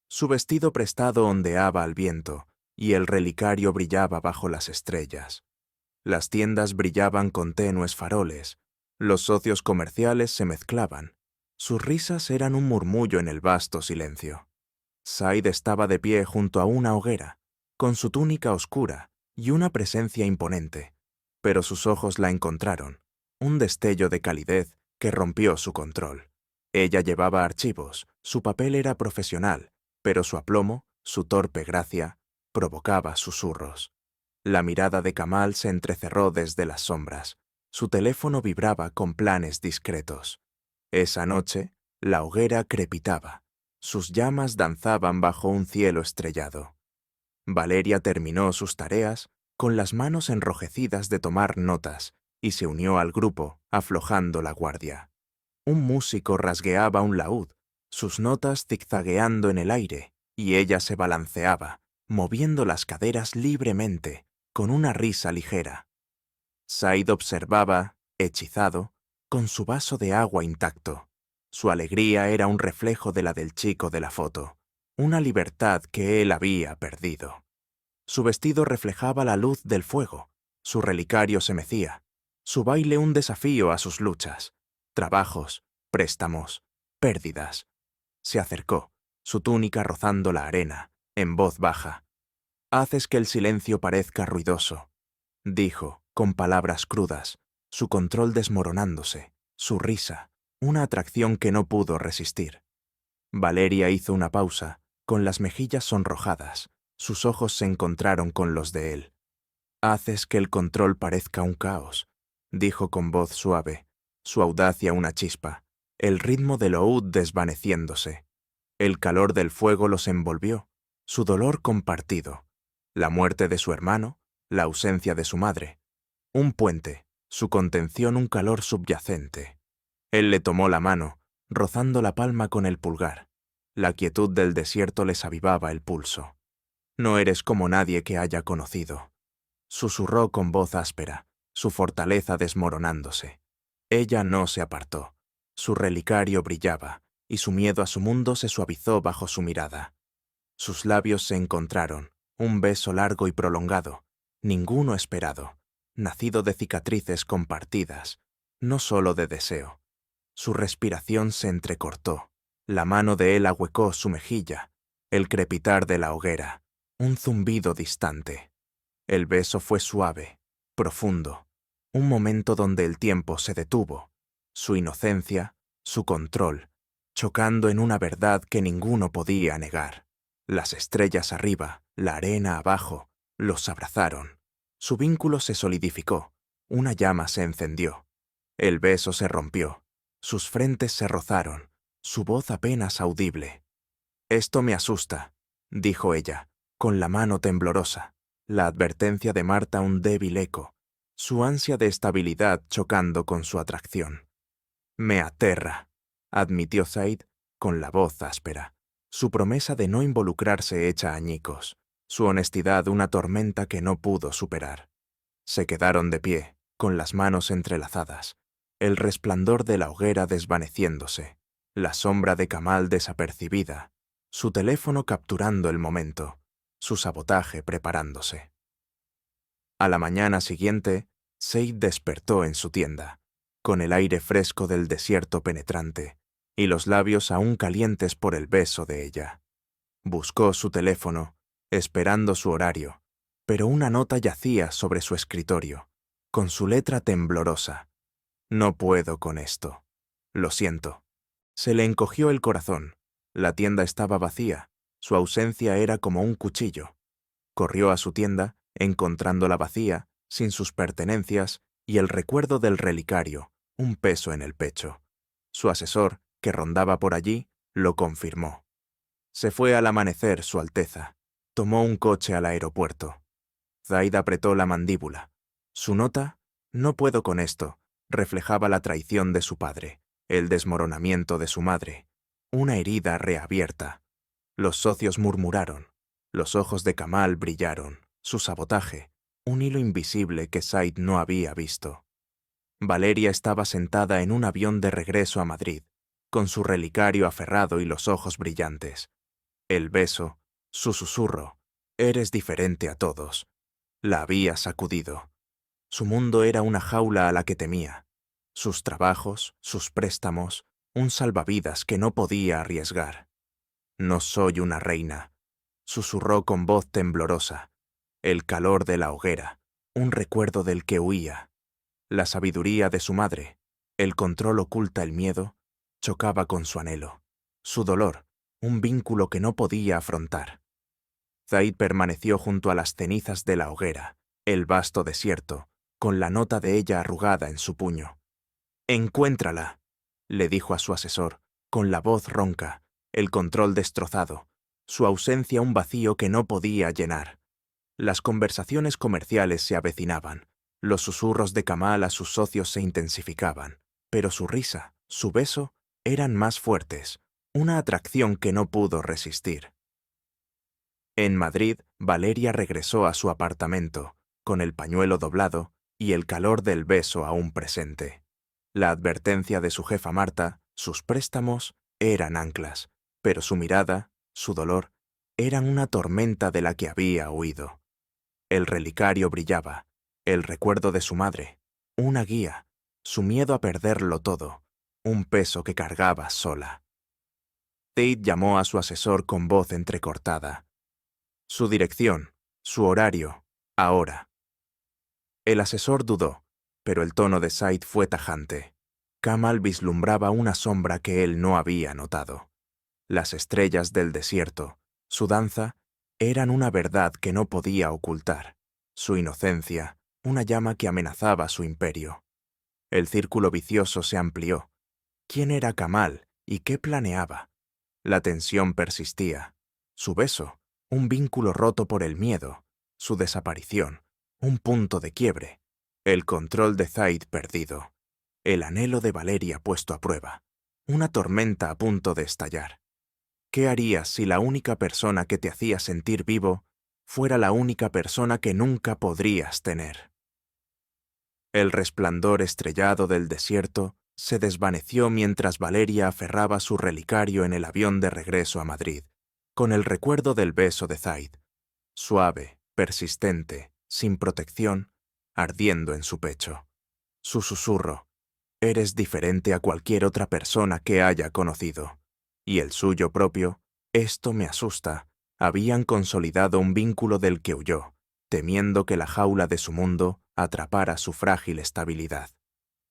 Su vestido prestado ondeaba al viento, y el relicario brillaba bajo las estrellas. Las tiendas brillaban con tenues faroles, los socios comerciales se mezclaban, sus risas eran un murmullo en el vasto silencio. Said estaba de pie junto a una hoguera, con su túnica oscura y una presencia imponente, pero sus ojos la encontraron, un destello de calidez que rompió su control. Ella llevaba archivos, su papel era profesional, pero su aplomo, su torpe gracia, provocaba susurros. La mirada de Kamal se entrecerró desde las sombras. Su teléfono vibraba con planes discretos. Esa noche, la hoguera crepitaba. Sus llamas danzaban bajo un cielo estrellado. Valeria terminó sus tareas con las manos enrojecidas de tomar notas y se unió al grupo, aflojando la guardia. Un músico rasgueaba un laúd, sus notas zigzagueando en el aire, y ella se balanceaba, moviendo las caderas libremente, con una risa ligera. Said observaba, hechizado, con su vaso de agua intacto. Su alegría era un reflejo de la del chico de la foto, una libertad que él había perdido. Su vestido reflejaba la luz del fuego, su relicario se mecía, su baile un desafío a sus luchas, trabajos, préstamos, pérdidas. Se acercó, su túnica rozando la arena, en voz baja. «Haces que el silencio parezca ruidoso», dijo, con palabras crudas, su control desmoronándose, su risa, una atracción que no pudo resistir. Valeria hizo una pausa, con las mejillas sonrojadas. Sus ojos se encontraron con los de él. «Haces que el control parezca un caos», dijo con voz suave, su audacia una chispa, el ritmo del oud desvaneciéndose. El calor del fuego los envolvió, su dolor compartido, la muerte de su hermano, la ausencia de su madre. Un puente, su contención un calor subyacente. Él le tomó la mano, rozando la palma con el pulgar. La quietud del desierto les avivaba el pulso. «No eres como nadie que haya conocido», susurró con voz áspera, su fortaleza desmoronándose. Ella no se apartó. Su relicario brillaba, y su miedo a su mundo se suavizó bajo su mirada. Sus labios se encontraron, un beso largo y prolongado, ninguno esperado, nacido de cicatrices compartidas, no solo de deseo. Su respiración se entrecortó, la mano de él ahuecó su mejilla, el crepitar de la hoguera, un zumbido distante. El beso fue suave, profundo, un momento donde el tiempo se detuvo, su inocencia, su control, chocando en una verdad que ninguno podía negar. Las estrellas arriba, la arena abajo, los abrazaron. Su vínculo se solidificó, una llama se encendió. El beso se rompió, sus frentes se rozaron, su voz apenas audible. «Esto me asusta», dijo ella, con la mano temblorosa, la advertencia de Marta un débil eco, su ansia de estabilidad chocando con su atracción. «Me aterra», admitió Said con la voz áspera, su promesa de no involucrarse hecha añicos, su honestidad una tormenta que no pudo superar. Se quedaron de pie, con las manos entrelazadas, el resplandor de la hoguera desvaneciéndose, la sombra de Kamal desapercibida, su teléfono capturando el momento, su sabotaje preparándose. A la mañana siguiente, Said despertó en su tienda, con el aire fresco del desierto penetrante y los labios aún calientes por el beso de ella. Buscó su teléfono, esperando su horario, pero una nota yacía sobre su escritorio, con su letra temblorosa. «No puedo con esto. Lo siento». Se le encogió el corazón. La tienda estaba vacía, su ausencia era como un cuchillo. Corrió a su tienda, encontrándola vacía, sin sus pertenencias y el recuerdo del relicario, un peso en el pecho. Su asesor, que rondaba por allí, lo confirmó. Se fue al amanecer, Su Alteza. Tomó un coche al aeropuerto. Zaid apretó la mandíbula. Su nota, «No puedo con esto», reflejaba la traición de su padre, el desmoronamiento de su madre, una herida reabierta. Los socios murmuraron. Los ojos de Kamal brillaron. Su sabotaje, un hilo invisible que Said no había visto. Valeria estaba sentada en un avión de regreso a Madrid, con su relicario aferrado y los ojos brillantes. El beso, su susurro, «Eres diferente a todos», la había sacudido. Su mundo era una jaula a la que temía. Sus trabajos, sus préstamos, un salvavidas que no podía arriesgar. «No soy una reina», susurró con voz temblorosa. El calor de la hoguera, un recuerdo del que huía. La sabiduría de su madre, el control oculta el miedo, chocaba con su anhelo. Su dolor, un vínculo que no podía afrontar. Zaid permaneció junto a las cenizas de la hoguera, el vasto desierto, con la nota de ella arrugada en su puño. «Encuéntrala», le dijo a su asesor, con la voz ronca, el control destrozado, su ausencia un vacío que no podía llenar. Las conversaciones comerciales se avecinaban, los susurros de Kamal a sus socios se intensificaban, pero su risa, su beso, eran más fuertes, una atracción que no pudo resistir. En Madrid, Valeria regresó a su apartamento, con el pañuelo doblado y el calor del beso aún presente. La advertencia de su jefa Marta, Sus préstamos eran anclas, pero su mirada, su dolor, eran una tormenta de la que había huido. El relicario brillaba, el recuerdo de su madre, una guía, su miedo a perderlo todo, un peso que cargaba sola. Tate llamó a su asesor con voz entrecortada. Su dirección, su horario, ahora. El asesor dudó, pero el tono de Said fue tajante. Kamal vislumbraba una sombra que él no había notado. Las estrellas del desierto, su danza, eran una verdad que no podía ocultar. Su inocencia, una llama que amenazaba su imperio. El círculo vicioso se amplió. ¿Quién era Kamal y qué planeaba? La tensión persistía. Su beso, un vínculo roto por el miedo. Su desaparición, un punto de quiebre. El control de Zaid perdido. El anhelo de Valeria puesto a prueba. Una tormenta a punto de estallar. ¿Qué harías si la única persona que te hacía sentir vivo fuera la única persona que nunca podrías tener? El resplandor estrellado del desierto se desvaneció mientras Valeria aferraba su relicario en el avión de regreso a Madrid, con el recuerdo del beso de Zaid, suave, persistente, sin protección, ardiendo en su pecho. Su susurro: «Eres diferente a cualquier otra persona que haya conocido». Y el suyo propio: «Esto me asusta». Habían consolidado un vínculo del que huyó, temiendo que la jaula de su mundo atrapara su frágil estabilidad.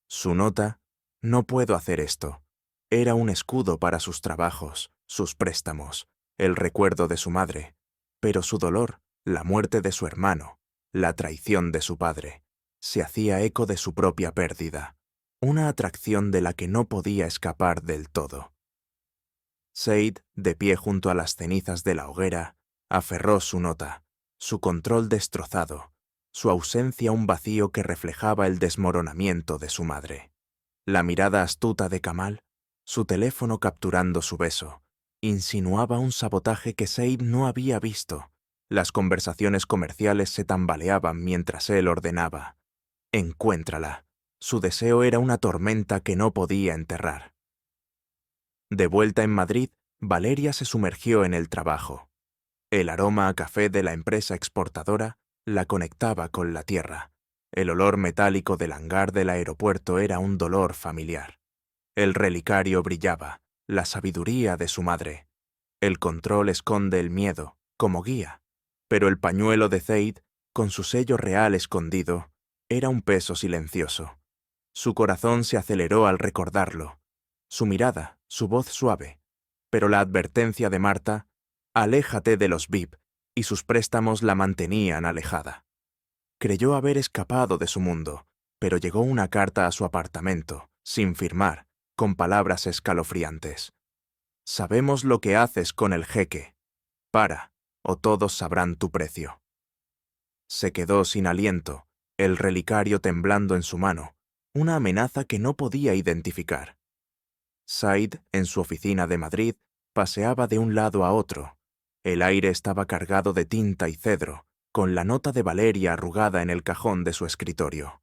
Su nota: «No puedo hacer esto», era un escudo para sus trabajos, sus préstamos, el recuerdo de su madre, pero su dolor, la muerte de su hermano, la traición de su padre, se hacía eco de su propia pérdida, una atracción de la que no podía escapar del todo. Said, de pie junto a las cenizas de la hoguera, aferró su nota, su control destrozado, su ausencia un vacío que reflejaba el desmoronamiento de su madre. La mirada astuta de Kamal, su teléfono capturando su beso, insinuaba un sabotaje que Said no había visto. Las conversaciones comerciales se tambaleaban mientras él ordenaba: «Encuéntrala». Su deseo era una tormenta que no podía enterrar. De vuelta en Madrid, Valeria se sumergió en el trabajo. El aroma a café de la empresa exportadora la conectaba con la tierra. El olor metálico del hangar del aeropuerto era un dolor familiar. El relicario brillaba, la sabiduría de su madre. El control esconde el miedo, como guía. Pero el pañuelo de Zaid, con su sello real escondido, era un peso silencioso. Su corazón se aceleró al recordarlo. Su mirada, su voz suave. Pero la advertencia de Marta: «Aléjate de los VIP», y sus préstamos la mantenían alejada. Creyó haber escapado de su mundo, pero llegó una carta a su apartamento, sin firmar, con palabras escalofriantes. «Sabemos lo que haces con el jeque. Para, o todos sabrán tu precio». Se quedó sin aliento, el relicario temblando en su mano, una amenaza que no podía identificar. Said, en su oficina de Madrid, paseaba de un lado a otro. El aire estaba cargado de tinta y cedro, con la nota de Valeria arrugada en el cajón de su escritorio.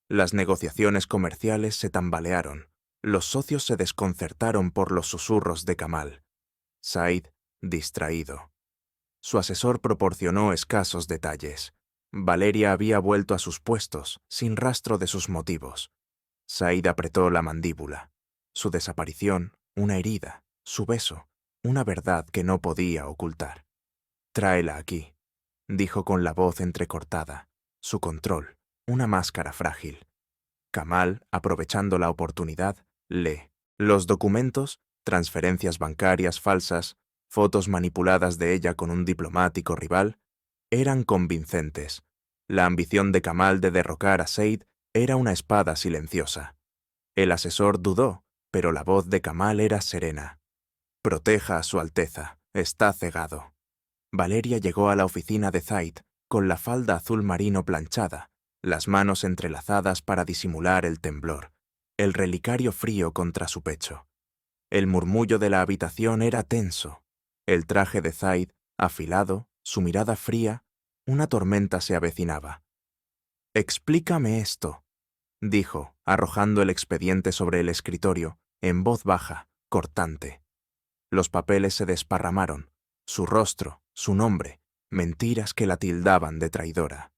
Las negociaciones comerciales se tambalearon. Los socios se desconcertaron por los susurros de Kamal. Said, distraído. Su asesor proporcionó escasos detalles. Valeria había vuelto a sus puestos, sin rastro de sus motivos. Said apretó la mandíbula. Su desaparición, una herida, su beso, una verdad que no podía ocultar. «Tráela aquí», dijo con la voz entrecortada. Su control, una máscara frágil. Kamal, aprovechando la oportunidad, lee. Los documentos, transferencias bancarias falsas, fotos manipuladas de ella con un diplomático rival, eran convincentes. La ambición de Kamal de derrocar a Said era una espada silenciosa. El asesor dudó, pero la voz de Kamal era serena. «Proteja a su Alteza, está cegado». Valeria llegó a la oficina de Zaid, con la falda azul marino planchada, las manos entrelazadas para disimular el temblor, el relicario frío contra su pecho. El murmullo de la habitación era tenso. El traje de Zaid, afilado, su mirada fría, una tormenta se avecinaba. «Explícame esto», dijo, arrojando el expediente sobre el escritorio, en voz baja, cortante. Los papeles se desparramaron, su rostro, su nombre, mentiras que la tildaban de traidora.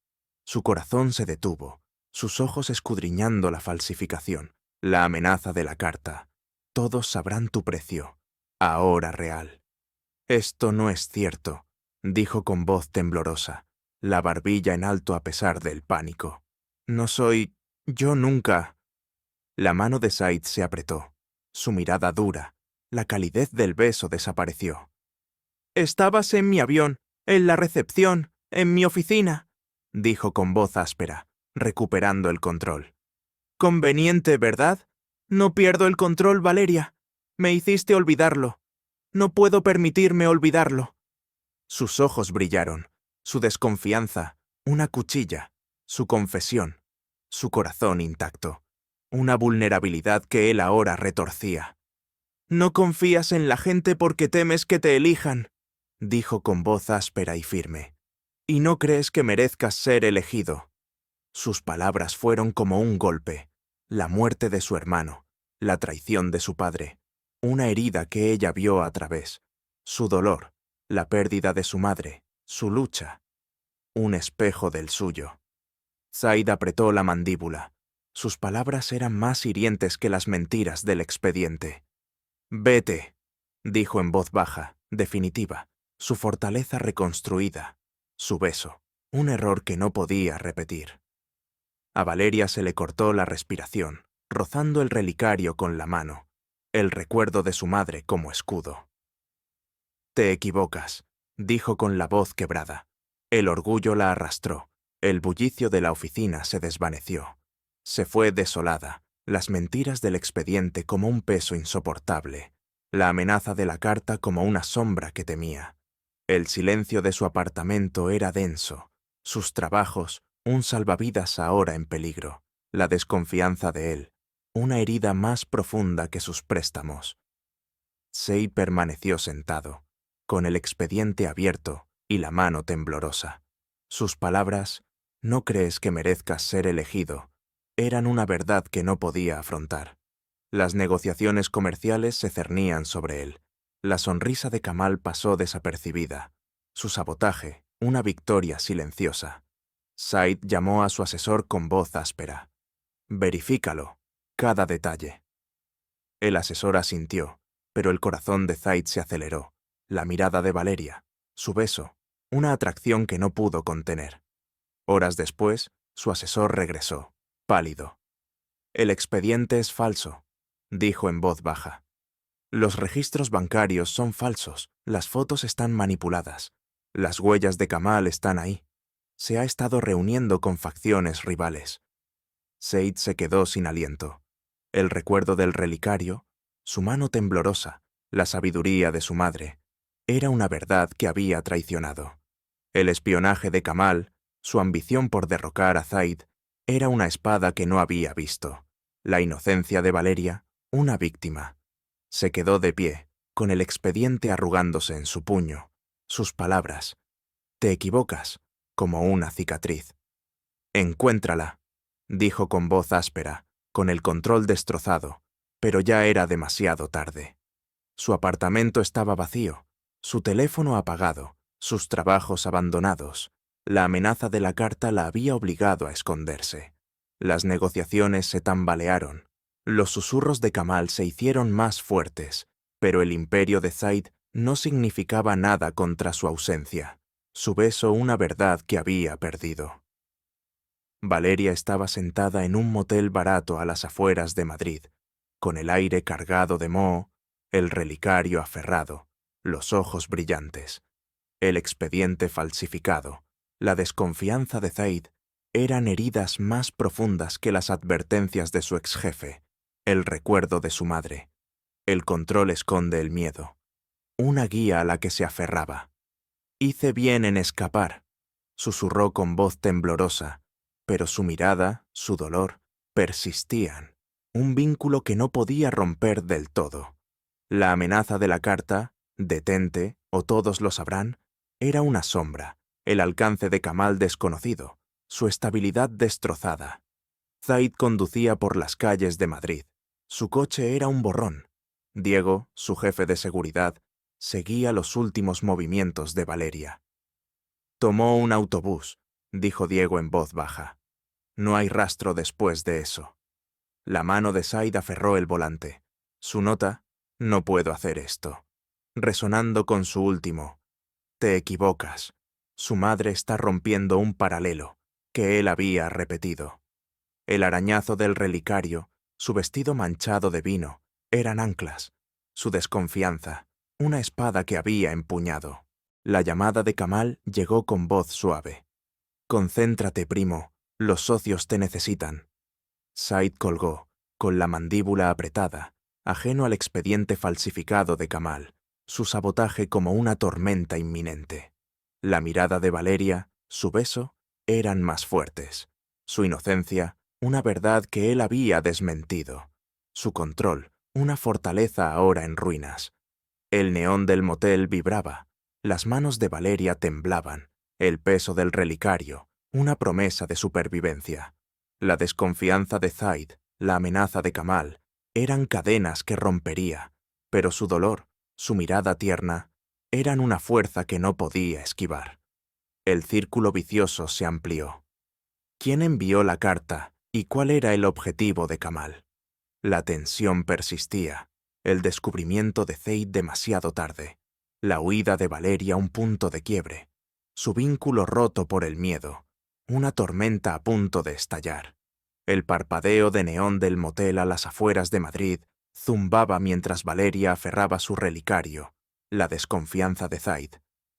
Su corazón se detuvo, sus ojos escudriñando la falsificación, la amenaza de la carta. Todos sabrán tu precio, ahora real. Esto no es cierto, dijo con voz temblorosa, la barbilla en alto a pesar del pánico. No soy... yo nunca... La mano de Said se apretó, su mirada dura, la calidez del beso desapareció. «Estabas en mi avión, en la recepción, en mi oficina», dijo con voz áspera, recuperando el control. «Conveniente, ¿verdad? No pierdo el control, Valeria. Me hiciste olvidarlo. No puedo permitirme olvidarlo». Sus ojos brillaron, su desconfianza, una cuchilla, su confesión, su corazón intacto, una vulnerabilidad que él ahora retorcía. «No confías en la gente porque temes que te elijan», dijo con voz áspera y firme. «Y no crees que merezcas ser elegido». Sus palabras fueron como un golpe, la muerte de su hermano, la traición de su padre, una herida que ella vio a través, su dolor, la pérdida de su madre, su lucha, un espejo del suyo. Said apretó la mandíbula. Sus palabras eran más hirientes que las mentiras del expediente. «Vete», dijo en voz baja, definitiva, su fortaleza reconstruida, su beso, un error que no podía repetir. A Valeria se le cortó la respiración, rozando el relicario con la mano, el recuerdo de su madre como escudo. «Te equivocas», dijo con la voz quebrada. El orgullo la arrastró, el bullicio de la oficina se desvaneció. Se fue desolada, las mentiras del expediente como un peso insoportable, la amenaza de la carta como una sombra que temía. El silencio de su apartamento era denso, sus trabajos, un salvavidas ahora en peligro, la desconfianza de él, una herida más profunda que sus préstamos. Sei permaneció sentado, con el expediente abierto y la mano temblorosa. Sus palabras, «No crees que merezcas ser elegido», eran una verdad que no podía afrontar. Las negociaciones comerciales se cernían sobre él. La sonrisa de Kamal pasó desapercibida. Su sabotaje, una victoria silenciosa. Said llamó a su asesor con voz áspera. «Verifícalo, cada detalle». El asesor asintió, pero el corazón de Said se aceleró. La mirada de Valeria, su beso, una atracción que no pudo contener. Horas después, su asesor regresó, pálido. «El expediente es falso», dijo en voz baja. «Los registros bancarios son falsos, las fotos están manipuladas, las huellas de Kamal están ahí. Se ha estado reuniendo con facciones rivales». Said se quedó sin aliento. El recuerdo del relicario, su mano temblorosa, la sabiduría de su madre, era una verdad que había traicionado. El espionaje de Kamal, su ambición por derrocar a Said, era una espada que no había visto. La inocencia de Valeria, una víctima. Se quedó de pie, con el expediente arrugándose en su puño. Sus palabras, «Te equivocas», como una cicatriz. «Encuéntrala», dijo con voz áspera, con el control destrozado, pero ya era demasiado tarde. Su apartamento estaba vacío, su teléfono apagado, sus trabajos abandonados. La amenaza de la carta la había obligado a esconderse. Las negociaciones se tambalearon. Los susurros de Kamal se hicieron más fuertes, pero el imperio de Said no significaba nada contra su ausencia. Su beso una verdad que había perdido. Valeria estaba sentada en un motel barato a las afueras de Madrid, con el aire cargado de moho, el relicario aferrado, los ojos brillantes, el expediente falsificado, la desconfianza de Said eran heridas más profundas que las advertencias de su exjefe, el recuerdo de su madre. El control esconde el miedo, una guía a la que se aferraba. «Hice bien en escapar», susurró con voz temblorosa, pero su mirada, su dolor, persistían, un vínculo que no podía romper del todo. La amenaza de la carta, «Detente, o todos lo sabrán», era una sombra, el alcance de Kamal desconocido, su estabilidad destrozada. Said conducía por las calles de Madrid. Su coche era un borrón. Diego, su jefe de seguridad, seguía los últimos movimientos de Valeria. Tomó un autobús, dijo Diego en voz baja. No hay rastro después de eso. La mano de Said aferró el volante. Su nota, no puedo hacer esto. Resonando con su último, te equivocas. Su madre está rompiendo un paralelo que él había repetido. El arañazo del relicario, su vestido manchado de vino, eran anclas. Su desconfianza, una espada que había empuñado. La llamada de Kamal llegó con voz suave. Concéntrate, primo, los socios te necesitan. Said colgó, con la mandíbula apretada, ajeno al expediente falsificado de Kamal, su sabotaje como una tormenta inminente. La mirada de Valeria, su beso, eran más fuertes. Su inocencia, una verdad que él había desmentido. Su control, una fortaleza ahora en ruinas. El neón del motel vibraba, las manos de Valeria temblaban, el peso del relicario, una promesa de supervivencia. La desconfianza de Zaid, la amenaza de Kamal, eran cadenas que rompería, pero su dolor, su mirada tierna, eran una fuerza que no podía esquivar. El círculo vicioso se amplió. ¿Quién envió la carta y cuál era el objetivo de Kamal? La tensión persistía, el descubrimiento de Zaid demasiado tarde, la huida de Valeria un punto de quiebre, su vínculo roto por el miedo, una tormenta a punto de estallar. El parpadeo de neón del motel a las afueras de Madrid zumbaba mientras Valeria aferraba su relicario, la desconfianza de Zaid,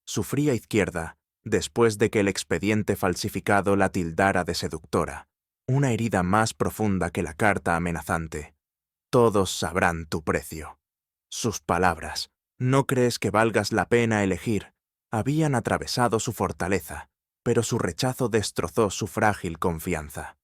su fría izquierda, después de que el expediente falsificado la tildara de seductora, una herida más profunda que la carta amenazante. Todos sabrán tu precio. Sus palabras, no crees que valgas la pena elegir, habían atravesado su fortaleza, pero su rechazo destrozó su frágil confianza.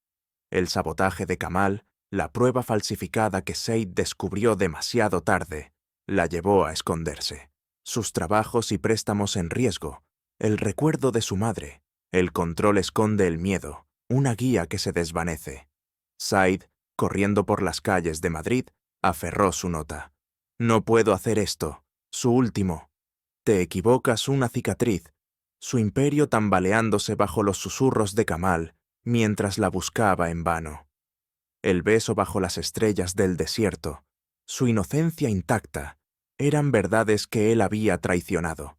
El sabotaje de Kamal, la prueba falsificada que Said descubrió demasiado tarde, la llevó a esconderse. Sus trabajos y préstamos en riesgo, el recuerdo de su madre, el control esconde el miedo, una guía que se desvanece. Said, corriendo por las calles de Madrid, aferró su nota. No puedo hacer esto. Su último. Te equivocas, una cicatriz. Su imperio tambaleándose bajo los susurros de Kamal, mientras la buscaba en vano. El beso bajo las estrellas del desierto, su inocencia intacta, eran verdades que él había traicionado.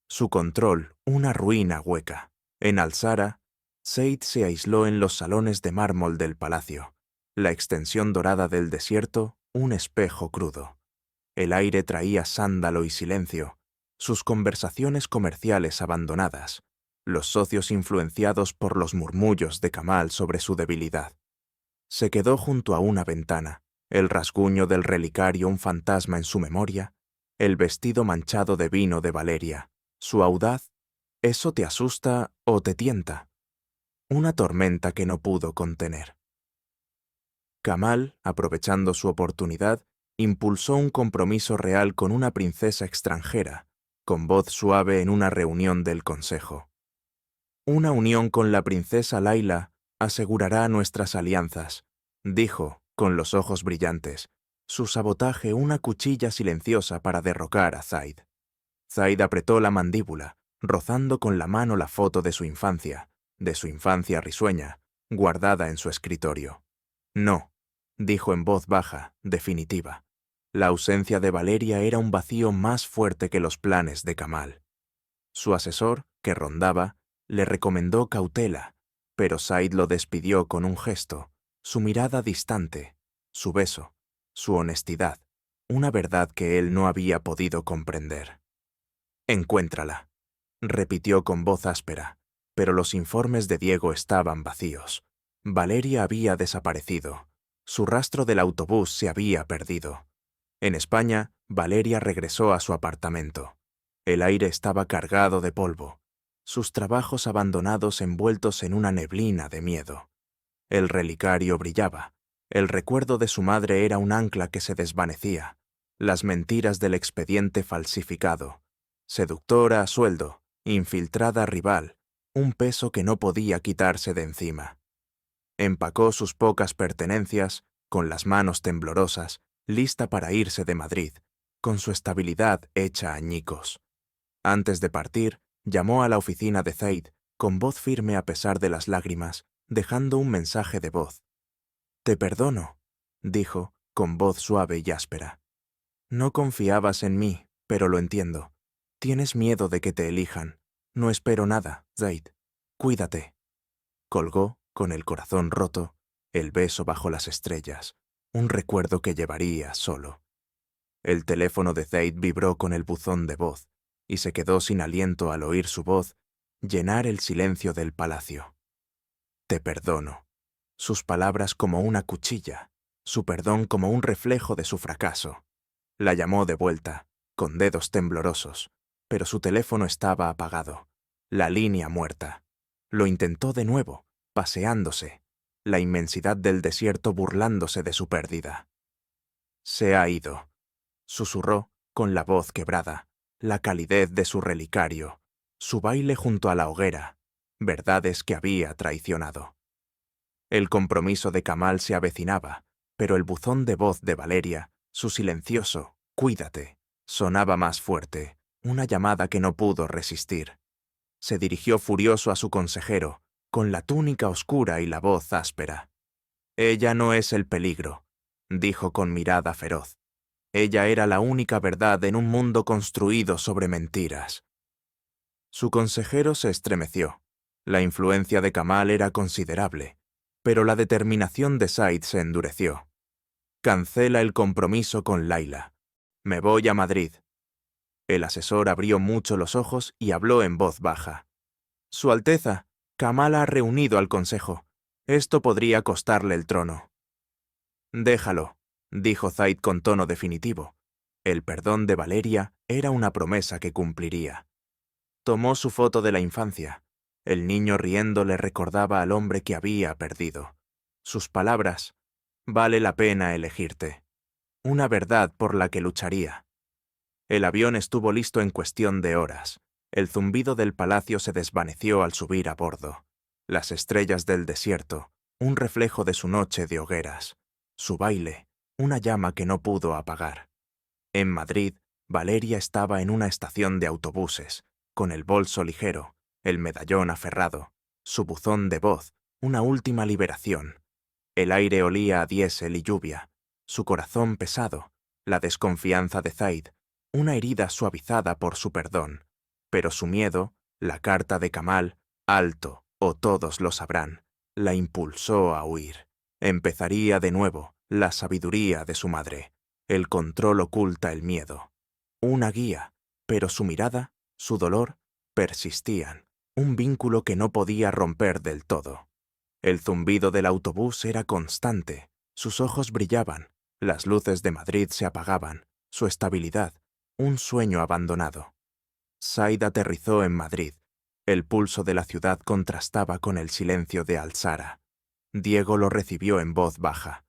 Su control, una ruina hueca. En Alsara, Said se aisló en los salones de mármol del palacio. La extensión dorada del desierto, un espejo crudo. El aire traía sándalo y silencio, sus conversaciones comerciales abandonadas, los socios influenciados por los murmullos de Kamal sobre su debilidad. Se quedó junto a una ventana, el rasguño del relicario un fantasma en su memoria, el vestido manchado de vino de Valeria, su audaz, ¿eso te asusta o te tienta? Una tormenta que no pudo contener. Kamal, aprovechando su oportunidad, impulsó un compromiso real con una princesa extranjera, con voz suave en una reunión del consejo. Una unión con la princesa Laila asegurará nuestras alianzas, dijo, con los ojos brillantes, su sabotaje una cuchilla silenciosa para derrocar a Zaid. Zaid apretó la mandíbula, rozando con la mano la foto de su infancia risueña, guardada en su escritorio. No, dijo en voz baja, definitiva. La ausencia de Valeria era un vacío más fuerte que los planes de Kamal. Su asesor, que rondaba, le recomendó cautela, pero Said lo despidió con un gesto, su mirada distante, su beso, su honestidad, una verdad que él no había podido comprender. Encuéntrala, repitió con voz áspera, pero los informes de Diego estaban vacíos. Valeria había desaparecido. Su rastro del autobús se había perdido. En España, Valeria regresó a su apartamento. El aire estaba cargado de polvo, sus trabajos abandonados envueltos en una neblina de miedo. El relicario brillaba. El recuerdo de su madre era un ancla que se desvanecía. Las mentiras del expediente falsificado. Seductora a sueldo, infiltrada rival, un peso que no podía quitarse de encima. Empacó sus pocas pertenencias, con las manos temblorosas, lista para irse de Madrid, con su estabilidad hecha añicos. Antes de partir, llamó a la oficina de Zaid, con voz firme a pesar de las lágrimas, dejando un mensaje de voz. «Te perdono», dijo, con voz suave y áspera. «No confiabas en mí, pero lo entiendo. Tienes miedo de que te elijan. No espero nada, Zaid. Cuídate». Colgó, con el corazón roto, el beso bajo las estrellas, un recuerdo que llevaría solo. El teléfono de Zaid vibró con el buzón de voz, y se quedó sin aliento al oír su voz llenar el silencio del palacio. «Te perdono». Sus palabras como una cuchilla, su perdón como un reflejo de su fracaso. La llamó de vuelta, con dedos temblorosos, pero su teléfono estaba apagado, la línea muerta. Lo intentó de nuevo, paseándose, la inmensidad del desierto burlándose de su pérdida. «Se ha ido», susurró, con la voz quebrada, la calidez de su relicario, su baile junto a la hoguera, verdades que había traicionado. El compromiso de Kamal se avecinaba, pero el buzón de voz de Valeria, su silencioso «cuídate», sonaba más fuerte, una llamada que no pudo resistir. Se dirigió furioso a su consejero, con la túnica oscura y la voz áspera. «Ella no es el peligro», dijo con mirada feroz. Ella era la única verdad en un mundo construido sobre mentiras. Su consejero se estremeció. La influencia de Kamal era considerable, pero la determinación de Zaid se endureció. «Cancela el compromiso con Laila. Me voy a Madrid». El asesor abrió mucho los ojos y habló en voz baja. «Su Alteza, Kamal ha reunido al consejo. Esto podría costarle el trono». «Déjalo», dijo Zaid con tono definitivo. El perdón de Valeria era una promesa que cumpliría. Tomó su foto de la infancia. El niño riendo le recordaba al hombre que había perdido. Sus palabras: «Vale la pena elegirte». Una verdad por la que lucharía. El avión estuvo listo en cuestión de horas. El zumbido del palacio se desvaneció al subir a bordo. Las estrellas del desierto, un reflejo de su noche de hogueras. Su baile, una llama que no pudo apagar. En Madrid, Valeria estaba en una estación de autobuses, con el bolso ligero, el medallón aferrado, su buzón de voz, una última liberación. El aire olía a diésel y lluvia, su corazón pesado, la desconfianza de Zaid, una herida suavizada por su perdón, pero su miedo, la carta de Kamal, alto, o todos lo sabrán, la impulsó a huir. Empezaría de nuevo, la sabiduría de su madre. El control oculta el miedo. Una guía, pero su mirada, su dolor, persistían, un vínculo que no podía romper del todo. El zumbido del autobús era constante, sus ojos brillaban, las luces de Madrid se apagaban, su estabilidad, un sueño abandonado. Zaid aterrizó en Madrid. El pulso de la ciudad contrastaba con el silencio de Alzara. Diego lo recibió en voz baja.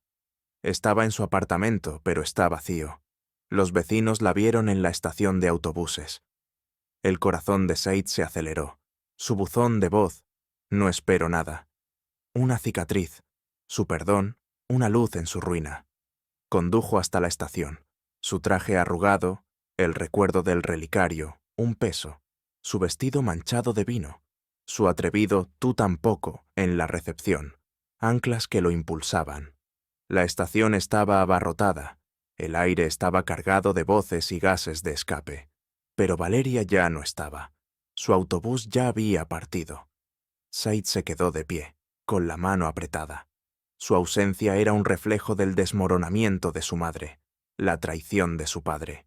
Estaba en su apartamento, pero está vacío. Los vecinos la vieron en la estación de autobuses. El corazón de Zaid se aceleró. Su buzón de voz: «No espero nada». Una cicatriz, su perdón, una luz en su ruina. Condujo hasta la estación. Su traje arrugado, el recuerdo del relicario, un peso. Su vestido manchado de vino. Su atrevido «tú tampoco» en la recepción. Anclas que lo impulsaban. La estación estaba abarrotada. El aire estaba cargado de voces y gases de escape. Pero Valeria ya no estaba. Su autobús ya había partido. Zaid se quedó de pie, con la mano apretada. Su ausencia era un reflejo del desmoronamiento de su madre, la traición de su padre.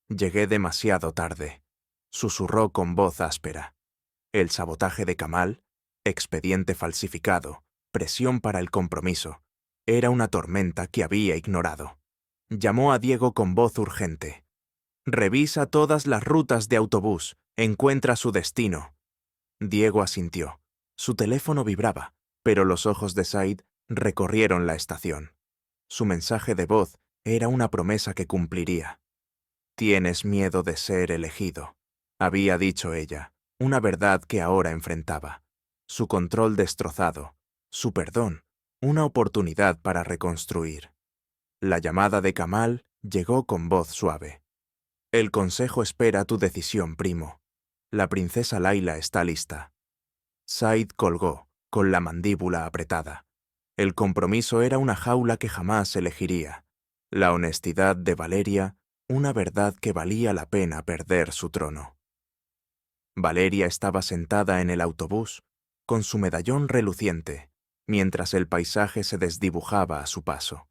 «Llegué demasiado tarde», susurró con voz áspera. El sabotaje de Kamal, expediente falsificado, presión para el compromiso, era una tormenta que había ignorado. Llamó a Diego con voz urgente. «Revisa todas las rutas de autobús. Encuentra su destino». Diego asintió. Su teléfono vibraba, pero los ojos de Zaid recorrieron la estación. Su mensaje de voz era una promesa que cumpliría. «Tienes miedo de ser elegido», había dicho ella, una verdad que ahora enfrentaba. Su control destrozado, su perdón, una oportunidad para reconstruir. La llamada de Kamal llegó con voz suave. El consejo espera tu decisión, primo. La princesa Layla está lista. Said colgó, con la mandíbula apretada. El compromiso era una jaula que jamás elegiría. La honestidad de Valeria, una verdad que valía la pena perder su trono. Valeria estaba sentada en el autobús, con su medallón reluciente, mientras el paisaje se desdibujaba a su paso.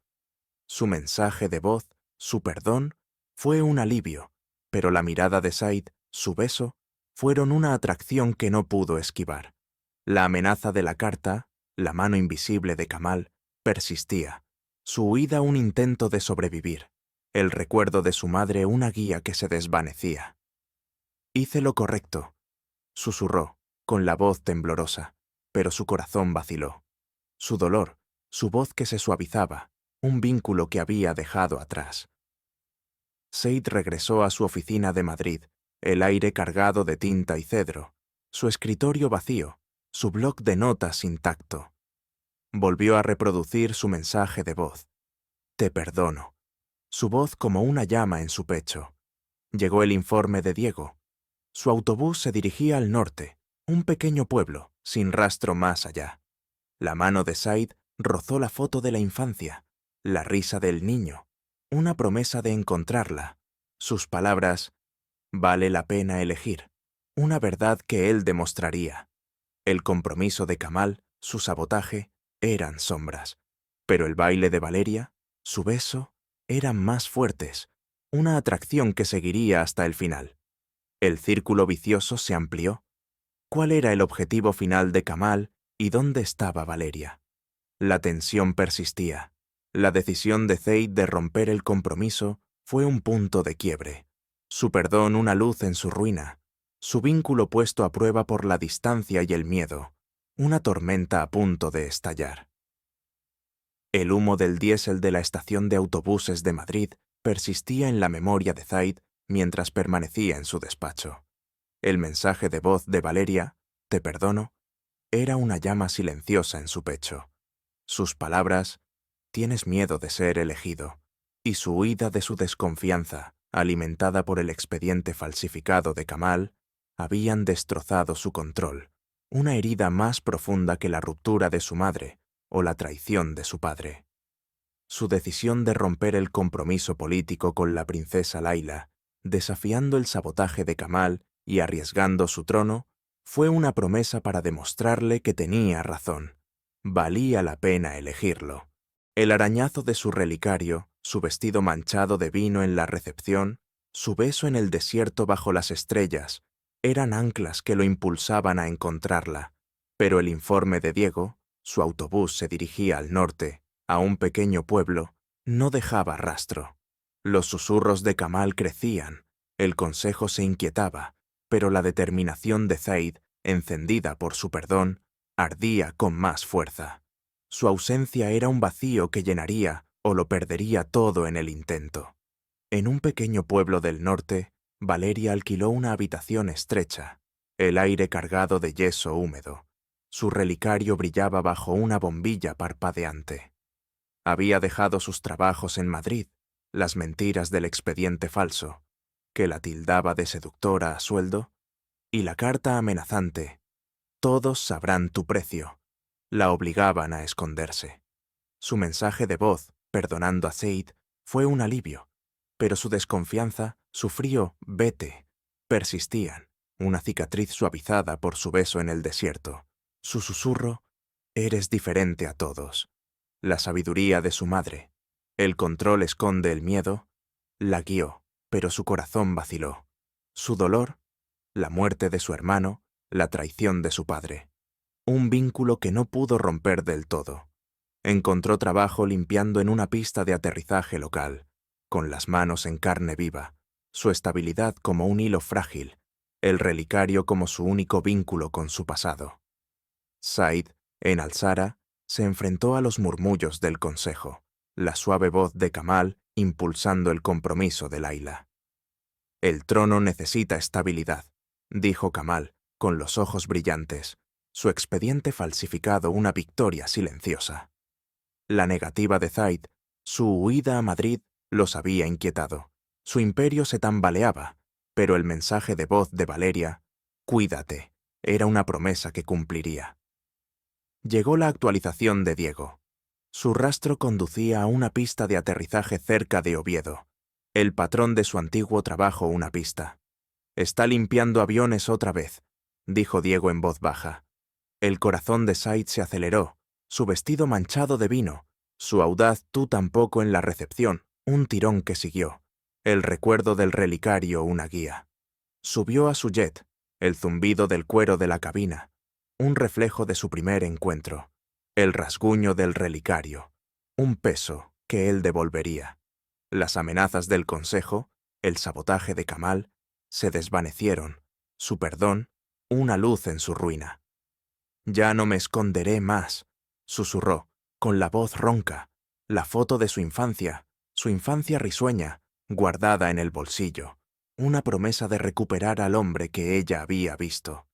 Su mensaje de voz, su perdón, fue un alivio, pero la mirada de Said, su beso, fueron una atracción que no pudo esquivar. La amenaza de la carta, la mano invisible de Kamal, persistía. Su huida un intento de sobrevivir. El recuerdo de su madre una guía que se desvanecía. Hice lo correcto, susurró, con la voz temblorosa, pero su corazón vaciló. Su dolor, su voz que se suavizaba, un vínculo que había dejado atrás. Said regresó a su oficina de Madrid, el aire cargado de tinta y cedro, su escritorio vacío, su bloc de notas intacto. Volvió a reproducir su mensaje de voz. Te perdono. Su voz como una llama en su pecho. Llegó el informe de Diego. Su autobús se dirigía al norte, un pequeño pueblo, sin rastro más allá. La mano de Said rozó la foto de la infancia, la risa del niño, una promesa de encontrarla. Sus palabras, vale la pena elegir, una verdad que él demostraría. El compromiso de Kamal, su sabotaje, eran sombras. Pero el baile de Valeria, su beso, eran más fuertes, una atracción que seguiría hasta el final. El círculo vicioso se amplió. ¿Cuál era el objetivo final de Kamal y dónde estaba Valeria? La tensión persistía. La decisión de Said de romper el compromiso fue un punto de quiebre. Su perdón una luz en su ruina. Su vínculo puesto a prueba por la distancia y el miedo. Una tormenta a punto de estallar. El humo del diésel de la estación de autobuses de Madrid persistía en la memoria de Said mientras permanecía en su despacho. El mensaje de voz de Valeria, te perdono, era una llama silenciosa en su pecho. Sus palabras, tienes miedo de ser elegido, y su huida de su desconfianza, alimentada por el expediente falsificado de Kamal, habían destrozado su control, una herida más profunda que la ruptura de su madre o la traición de su padre. Su decisión de romper el compromiso político con la princesa Layla, desafiando el sabotaje de Kamal y arriesgando su trono, fue una promesa para demostrarle que tenía razón. Valía la pena elegirlo. El arañazo de su relicario, su vestido manchado de vino en la recepción, su beso en el desierto bajo las estrellas, eran anclas que lo impulsaban a encontrarla. Pero el informe de Diego, su autobús se dirigía al norte, a un pequeño pueblo, no dejaba rastro. Los susurros de Kamal crecían, el consejo se inquietaba, pero la determinación de Said, encendida por su perdón, ardía con más fuerza. Su ausencia era un vacío que llenaría o lo perdería todo en el intento. En un pequeño pueblo del norte, Valeria alquiló una habitación estrecha, el aire cargado de yeso húmedo. Su relicario brillaba bajo una bombilla parpadeante. Había dejado sus trabajos en Madrid, las mentiras del expediente falso, que la tildaba de seductora a sueldo, y la carta amenazante, todos sabrán tu precio, la obligaban a esconderse. Su mensaje de voz, perdonando a Said, fue un alivio, pero su desconfianza, su frío vete, persistían, una cicatriz suavizada por su beso en el desierto. Su susurro, eres diferente a todos. La sabiduría de su madre, el control esconde el miedo, la guió, pero su corazón vaciló. Su dolor, la muerte de su hermano, la traición de su padre. Un vínculo que no pudo romper del todo. Encontró trabajo limpiando en una pista de aterrizaje local, con las manos en carne viva, su estabilidad como un hilo frágil, el relicario como su único vínculo con su pasado. Said, en Alsara, se enfrentó a los murmullos del consejo, la suave voz de Kamal impulsando el compromiso de Layla. El trono necesita estabilidad, dijo Kamal, con los ojos brillantes, su expediente falsificado una victoria silenciosa. La negativa de Zaid, su huida a Madrid, los había inquietado. Su imperio se tambaleaba, pero el mensaje de voz de Valeria, «Cuídate», era una promesa que cumpliría. Llegó la actualización de Diego. Su rastro conducía a una pista de aterrizaje cerca de Oviedo. El patrón de su antiguo trabajo una pista. «Está limpiando aviones otra vez», dijo Diego en voz baja. El corazón de Zaid se aceleró, su vestido manchado de vino, su audaz tú tampoco en la recepción, un tirón que siguió, el recuerdo del relicario una guía. Subió a su jet, el zumbido del cuero de la cabina, un reflejo de su primer encuentro, el rasguño del relicario, un peso que él devolvería. Las amenazas del consejo, el sabotaje de Kamal, se desvanecieron, su perdón, una luz en su ruina. «Ya no me esconderé más», susurró, con la voz ronca, la foto de su infancia risueña, guardada en el bolsillo, una promesa de recuperar al hombre que ella había visto.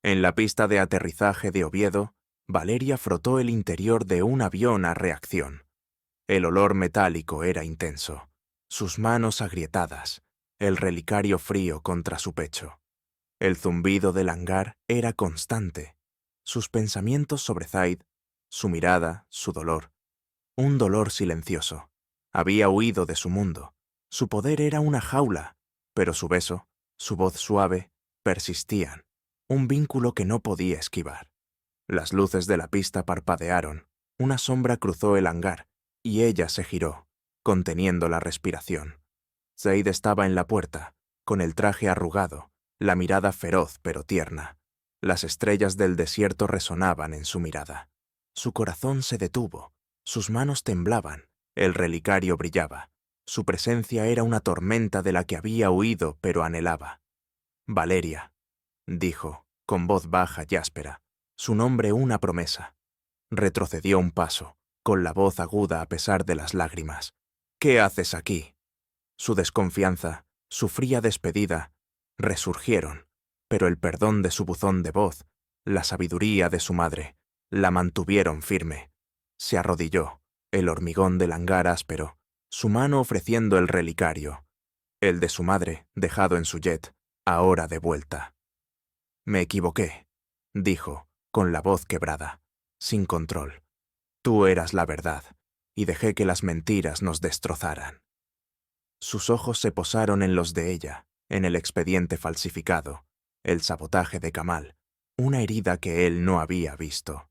En la pista de aterrizaje de Oviedo, Valeria frotó el interior de un avión a reacción. El olor metálico era intenso, sus manos agrietadas, el relicario frío contra su pecho. El zumbido del hangar era constante. Sus pensamientos sobre Zaid, su mirada, su dolor. Un dolor silencioso. Había huido de su mundo. Su poder era una jaula, pero su beso, su voz suave, persistían. Un vínculo que no podía esquivar. Las luces de la pista parpadearon. Una sombra cruzó el hangar, y ella se giró, conteniendo la respiración. Zaid estaba en la puerta, con el traje arrugado, la mirada feroz pero tierna. Las estrellas del desierto resonaban en su mirada. Su corazón se detuvo, sus manos temblaban, el relicario brillaba. Su presencia era una tormenta de la que había huido pero anhelaba. «Valeria», dijo, con voz baja y áspera, su nombre una promesa. Retrocedió un paso, con la voz aguda a pesar de las lágrimas. «¿Qué haces aquí?» Su desconfianza, su fría despedida, resurgieron, pero el perdón de su buzón de voz, la sabiduría de su madre, la mantuvieron firme. Se arrodilló, el hormigón del hangar áspero, su mano ofreciendo el relicario, el de su madre, dejado en su jet, ahora de vuelta. «Me equivoqué», dijo, con la voz quebrada, sin control. «Tú eras la verdad, y dejé que las mentiras nos destrozaran». Sus ojos se posaron en los de ella, en el expediente falsificado, el sabotaje de Kamal, una herida que él no había visto.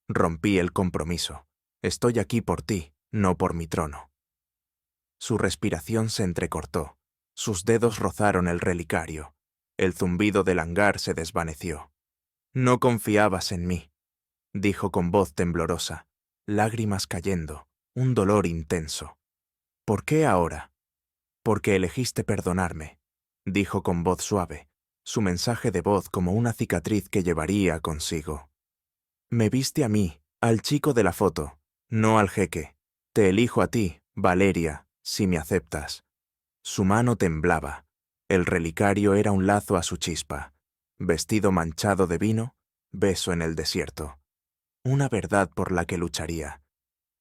«Rompí el compromiso. Estoy aquí por ti, no por mi trono». Su respiración se entrecortó, sus dedos rozaron el relicario, el zumbido del hangar se desvaneció. «No confiabas en mí», dijo con voz temblorosa, lágrimas cayendo, un dolor intenso. «¿Por qué ahora?» «Porque elegiste perdonarme», dijo con voz suave, su mensaje de voz como una cicatriz que llevaría consigo. «Me viste a mí, al chico de la foto, no al jeque. Te elijo a ti, Valeria, si me aceptas». Su mano temblaba. El relicario era un lazo a su chispa. Vestido manchado de vino, beso en el desierto. Una verdad por la que lucharía.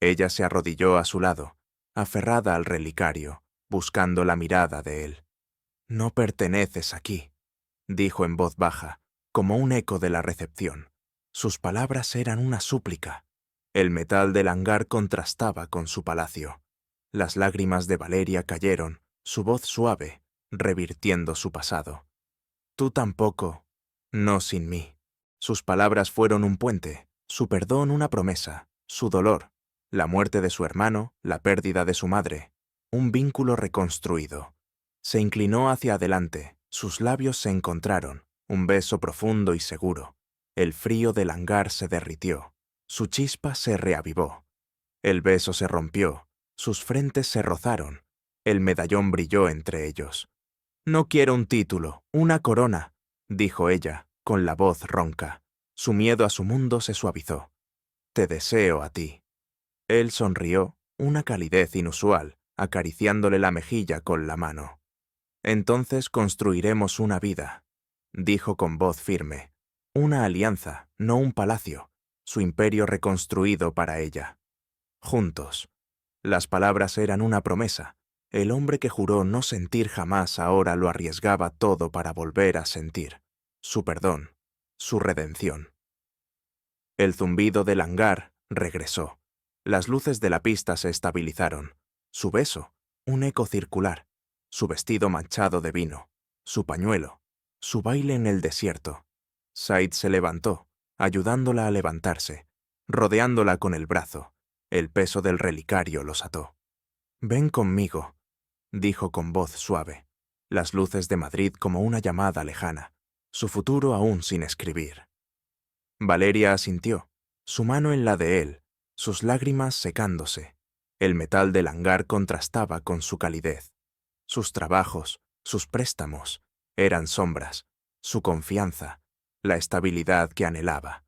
Ella se arrodilló a su lado, aferrada al relicario, buscando la mirada de él. «No perteneces aquí», dijo en voz baja, como un eco de la recepción. Sus palabras eran una súplica. El metal del hangar contrastaba con su palacio. Las lágrimas de Valeria cayeron, su voz suave, revirtiendo su pasado. «Tú tampoco, no sin mí». Sus palabras fueron un puente, su perdón una promesa, su dolor, la muerte de su hermano, la pérdida de su madre, un vínculo reconstruido. Se inclinó hacia adelante, sus labios se encontraron, un beso profundo y seguro. El frío del hangar se derritió, su chispa se reavivó. El beso se rompió, sus frentes se rozaron, el medallón brilló entre ellos. «No quiero un título, una corona», dijo ella, con la voz ronca. Su miedo a su mundo se suavizó. «Te deseo a ti». Él sonrió, una calidez inusual, acariciándole la mejilla con la mano. «Entonces construiremos una vida», dijo con voz firme. «Una alianza, no un palacio. su imperio reconstruido para ella. Juntos. Las palabras eran una promesa. El hombre que juró no sentir jamás ahora lo arriesgaba todo para volver a sentir. Su perdón, su redención. El zumbido del hangar regresó. Las luces de la pista se estabilizaron. Su beso, un eco circular. Su vestido manchado de vino. Su pañuelo. Su baile en el desierto. Said se levantó, ayudándola a levantarse, rodeándola con el brazo. El peso del relicario los ató. «Ven conmigo», dijo con voz suave. Las luces de Madrid como una llamada lejana. Su futuro aún sin escribir. Valeria asintió, su mano en la de él, sus lágrimas secándose. El metal del hangar contrastaba con su calidez. Sus trabajos, sus préstamos, eran sombras, su confianza, la estabilidad que anhelaba.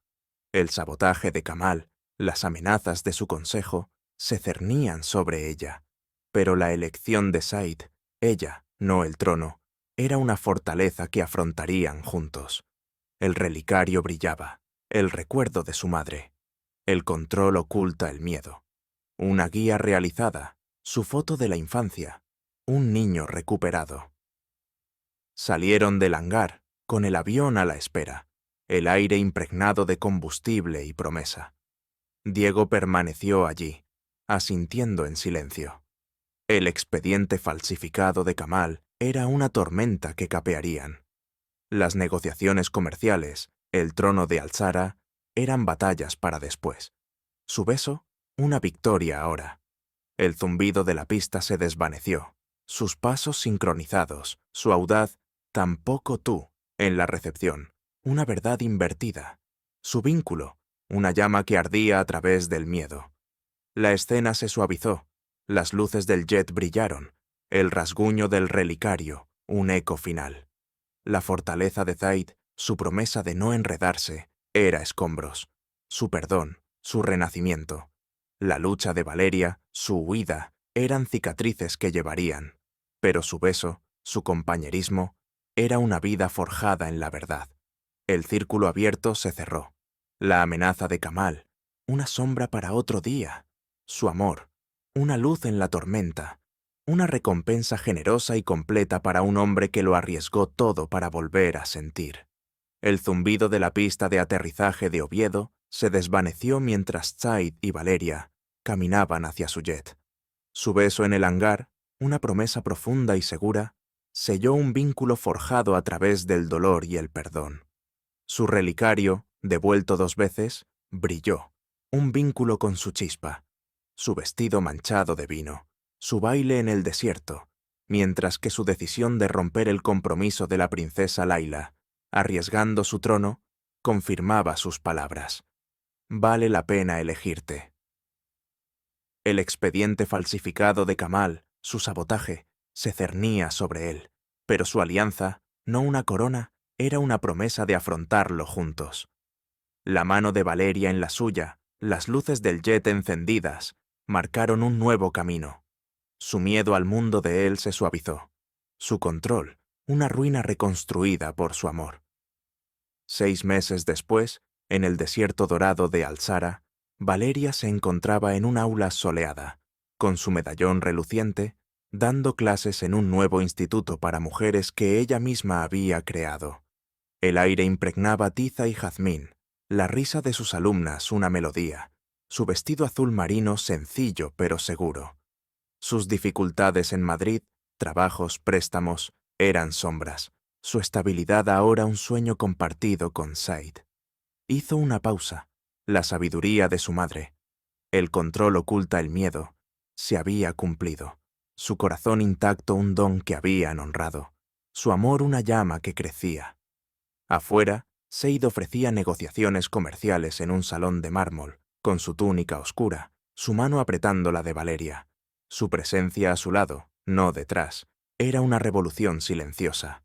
El sabotaje de Kamal, las amenazas de su consejo, se cernían sobre ella. Pero la elección de Said, ella, no el trono, era una fortaleza que afrontarían juntos. El relicario brillaba, el recuerdo de su madre. El control oculta el miedo. Una guía realizada, su foto de la infancia, un niño recuperado. Salieron del hangar, con el avión a la espera, el aire impregnado de combustible y promesa. Diego permaneció allí, asintiendo en silencio. El expediente falsificado de Kamal era una tormenta que capearían. Las negociaciones comerciales, el trono de Alzara, eran batallas para después. Su beso, una victoria ahora. El zumbido de la pista se desvaneció, sus pasos sincronizados, su audaz, tampoco tú, en la recepción, una verdad invertida. Su vínculo, una llama que ardía a través del miedo. La escena se suavizó, las luces del jet brillaron, el rasguño del relicario, un eco final. La fortaleza de Zaid, su promesa de no enredarse, era escombros. Su perdón, su renacimiento. La lucha de Valeria, su huida, eran cicatrices que llevarían. Pero su beso, su compañerismo, era una vida forjada en la verdad. El círculo abierto se cerró. La amenaza de Kamal, una sombra para otro día. Su amor, una luz en la tormenta. Una recompensa generosa y completa para un hombre que lo arriesgó todo para volver a sentir. El zumbido de la pista de aterrizaje de Oviedo se desvaneció mientras Said y Valeria caminaban hacia su jet. Su beso en el hangar, una promesa profunda y segura, selló un vínculo forjado a través del dolor y el perdón. Su relicario, devuelto 2 veces, brilló, un vínculo con su chispa. Su vestido manchado de vino, su baile en el desierto, mientras que su decisión de romper el compromiso de la princesa Laila, arriesgando su trono, confirmaba sus palabras. Vale la pena elegirte. El expediente falsificado de Kamal, su sabotaje, se cernía sobre él, pero su alianza, no una corona, era una promesa de afrontarlo juntos. La mano de Valeria en la suya, las luces del jet encendidas, marcaron un nuevo camino. Su miedo al mundo de él se suavizó. Su control, una ruina reconstruida por su amor. 6 meses después, en el desierto dorado de Alzara, Valeria se encontraba en un aula soleada, con su medallón reluciente, dando clases en un nuevo instituto para mujeres que ella misma había creado. El aire impregnaba tiza y jazmín, la risa de sus alumnas una melodía, su vestido azul marino sencillo pero seguro. Sus dificultades en Madrid, trabajos, préstamos, eran sombras. Su estabilidad ahora un sueño compartido con Said. Hizo una pausa. La sabiduría de su madre. El control oculta el miedo. Se había cumplido. Su corazón intacto un don que habían honrado. Su amor una llama que crecía. Afuera, Said ofrecía negociaciones comerciales en un salón de mármol, con su túnica oscura, su mano apretando la de Valeria. Su presencia a su lado, no detrás, era una revolución silenciosa.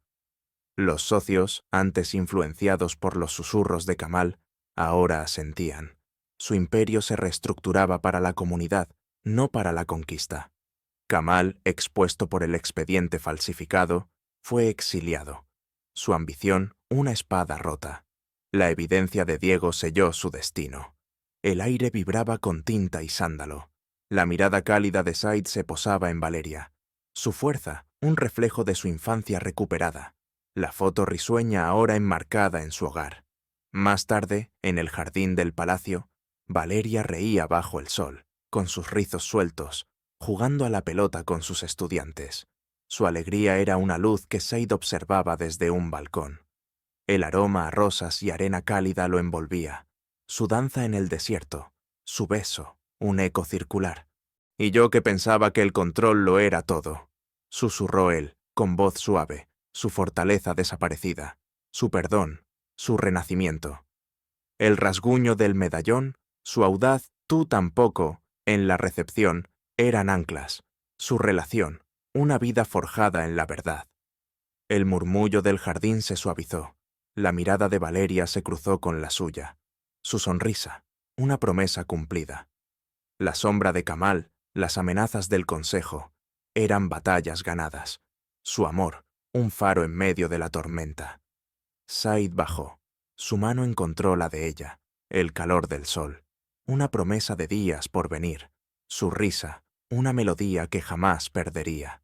Los socios, antes influenciados por los susurros de Kamal, ahora asentían. Su imperio se reestructuraba para la comunidad, no para la conquista. Kamal, expuesto por el expediente falsificado, fue exiliado. Su ambición, una espada rota. La evidencia de Diego selló su destino. El aire vibraba con tinta y sándalo. La mirada cálida de Said se posaba en Valeria. Su fuerza, un reflejo de su infancia recuperada. La foto risueña ahora enmarcada en su hogar. Más tarde, en el jardín del palacio, Valeria reía bajo el sol, con sus rizos sueltos, jugando a la pelota con sus estudiantes. Su alegría era una luz que Said observaba desde un balcón. El aroma a rosas y arena cálida lo envolvía. Su danza en el desierto, su beso, un eco circular. Y yo que pensaba que el control lo era todo, susurró él, con voz suave, su fortaleza desaparecida, su perdón, su renacimiento. El rasguño del medallón, su audaz tú tampoco, en la recepción, eran anclas, su relación, una vida forjada en la verdad. El murmullo del jardín se suavizó. La mirada de Valeria se cruzó con la suya. Su sonrisa, una promesa cumplida. La sombra de Kamal, las amenazas del consejo, eran batallas ganadas. Su amor, un faro en medio de la tormenta. Said bajó. Su mano encontró la de ella, el calor del sol, una promesa de días por venir. Su risa, una melodía que jamás perdería.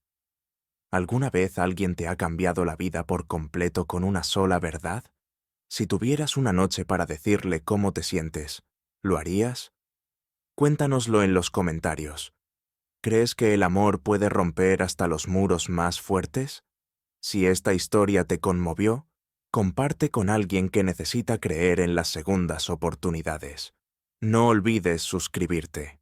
¿Alguna vez alguien te ha cambiado la vida por completo con una sola verdad? Si tuvieras una noche para decirle cómo te sientes, ¿lo harías? Cuéntanoslo en los comentarios. ¿Crees que el amor puede romper hasta los muros más fuertes? Si esta historia te conmovió, comparte con alguien que necesita creer en las segundas oportunidades. No olvides suscribirte.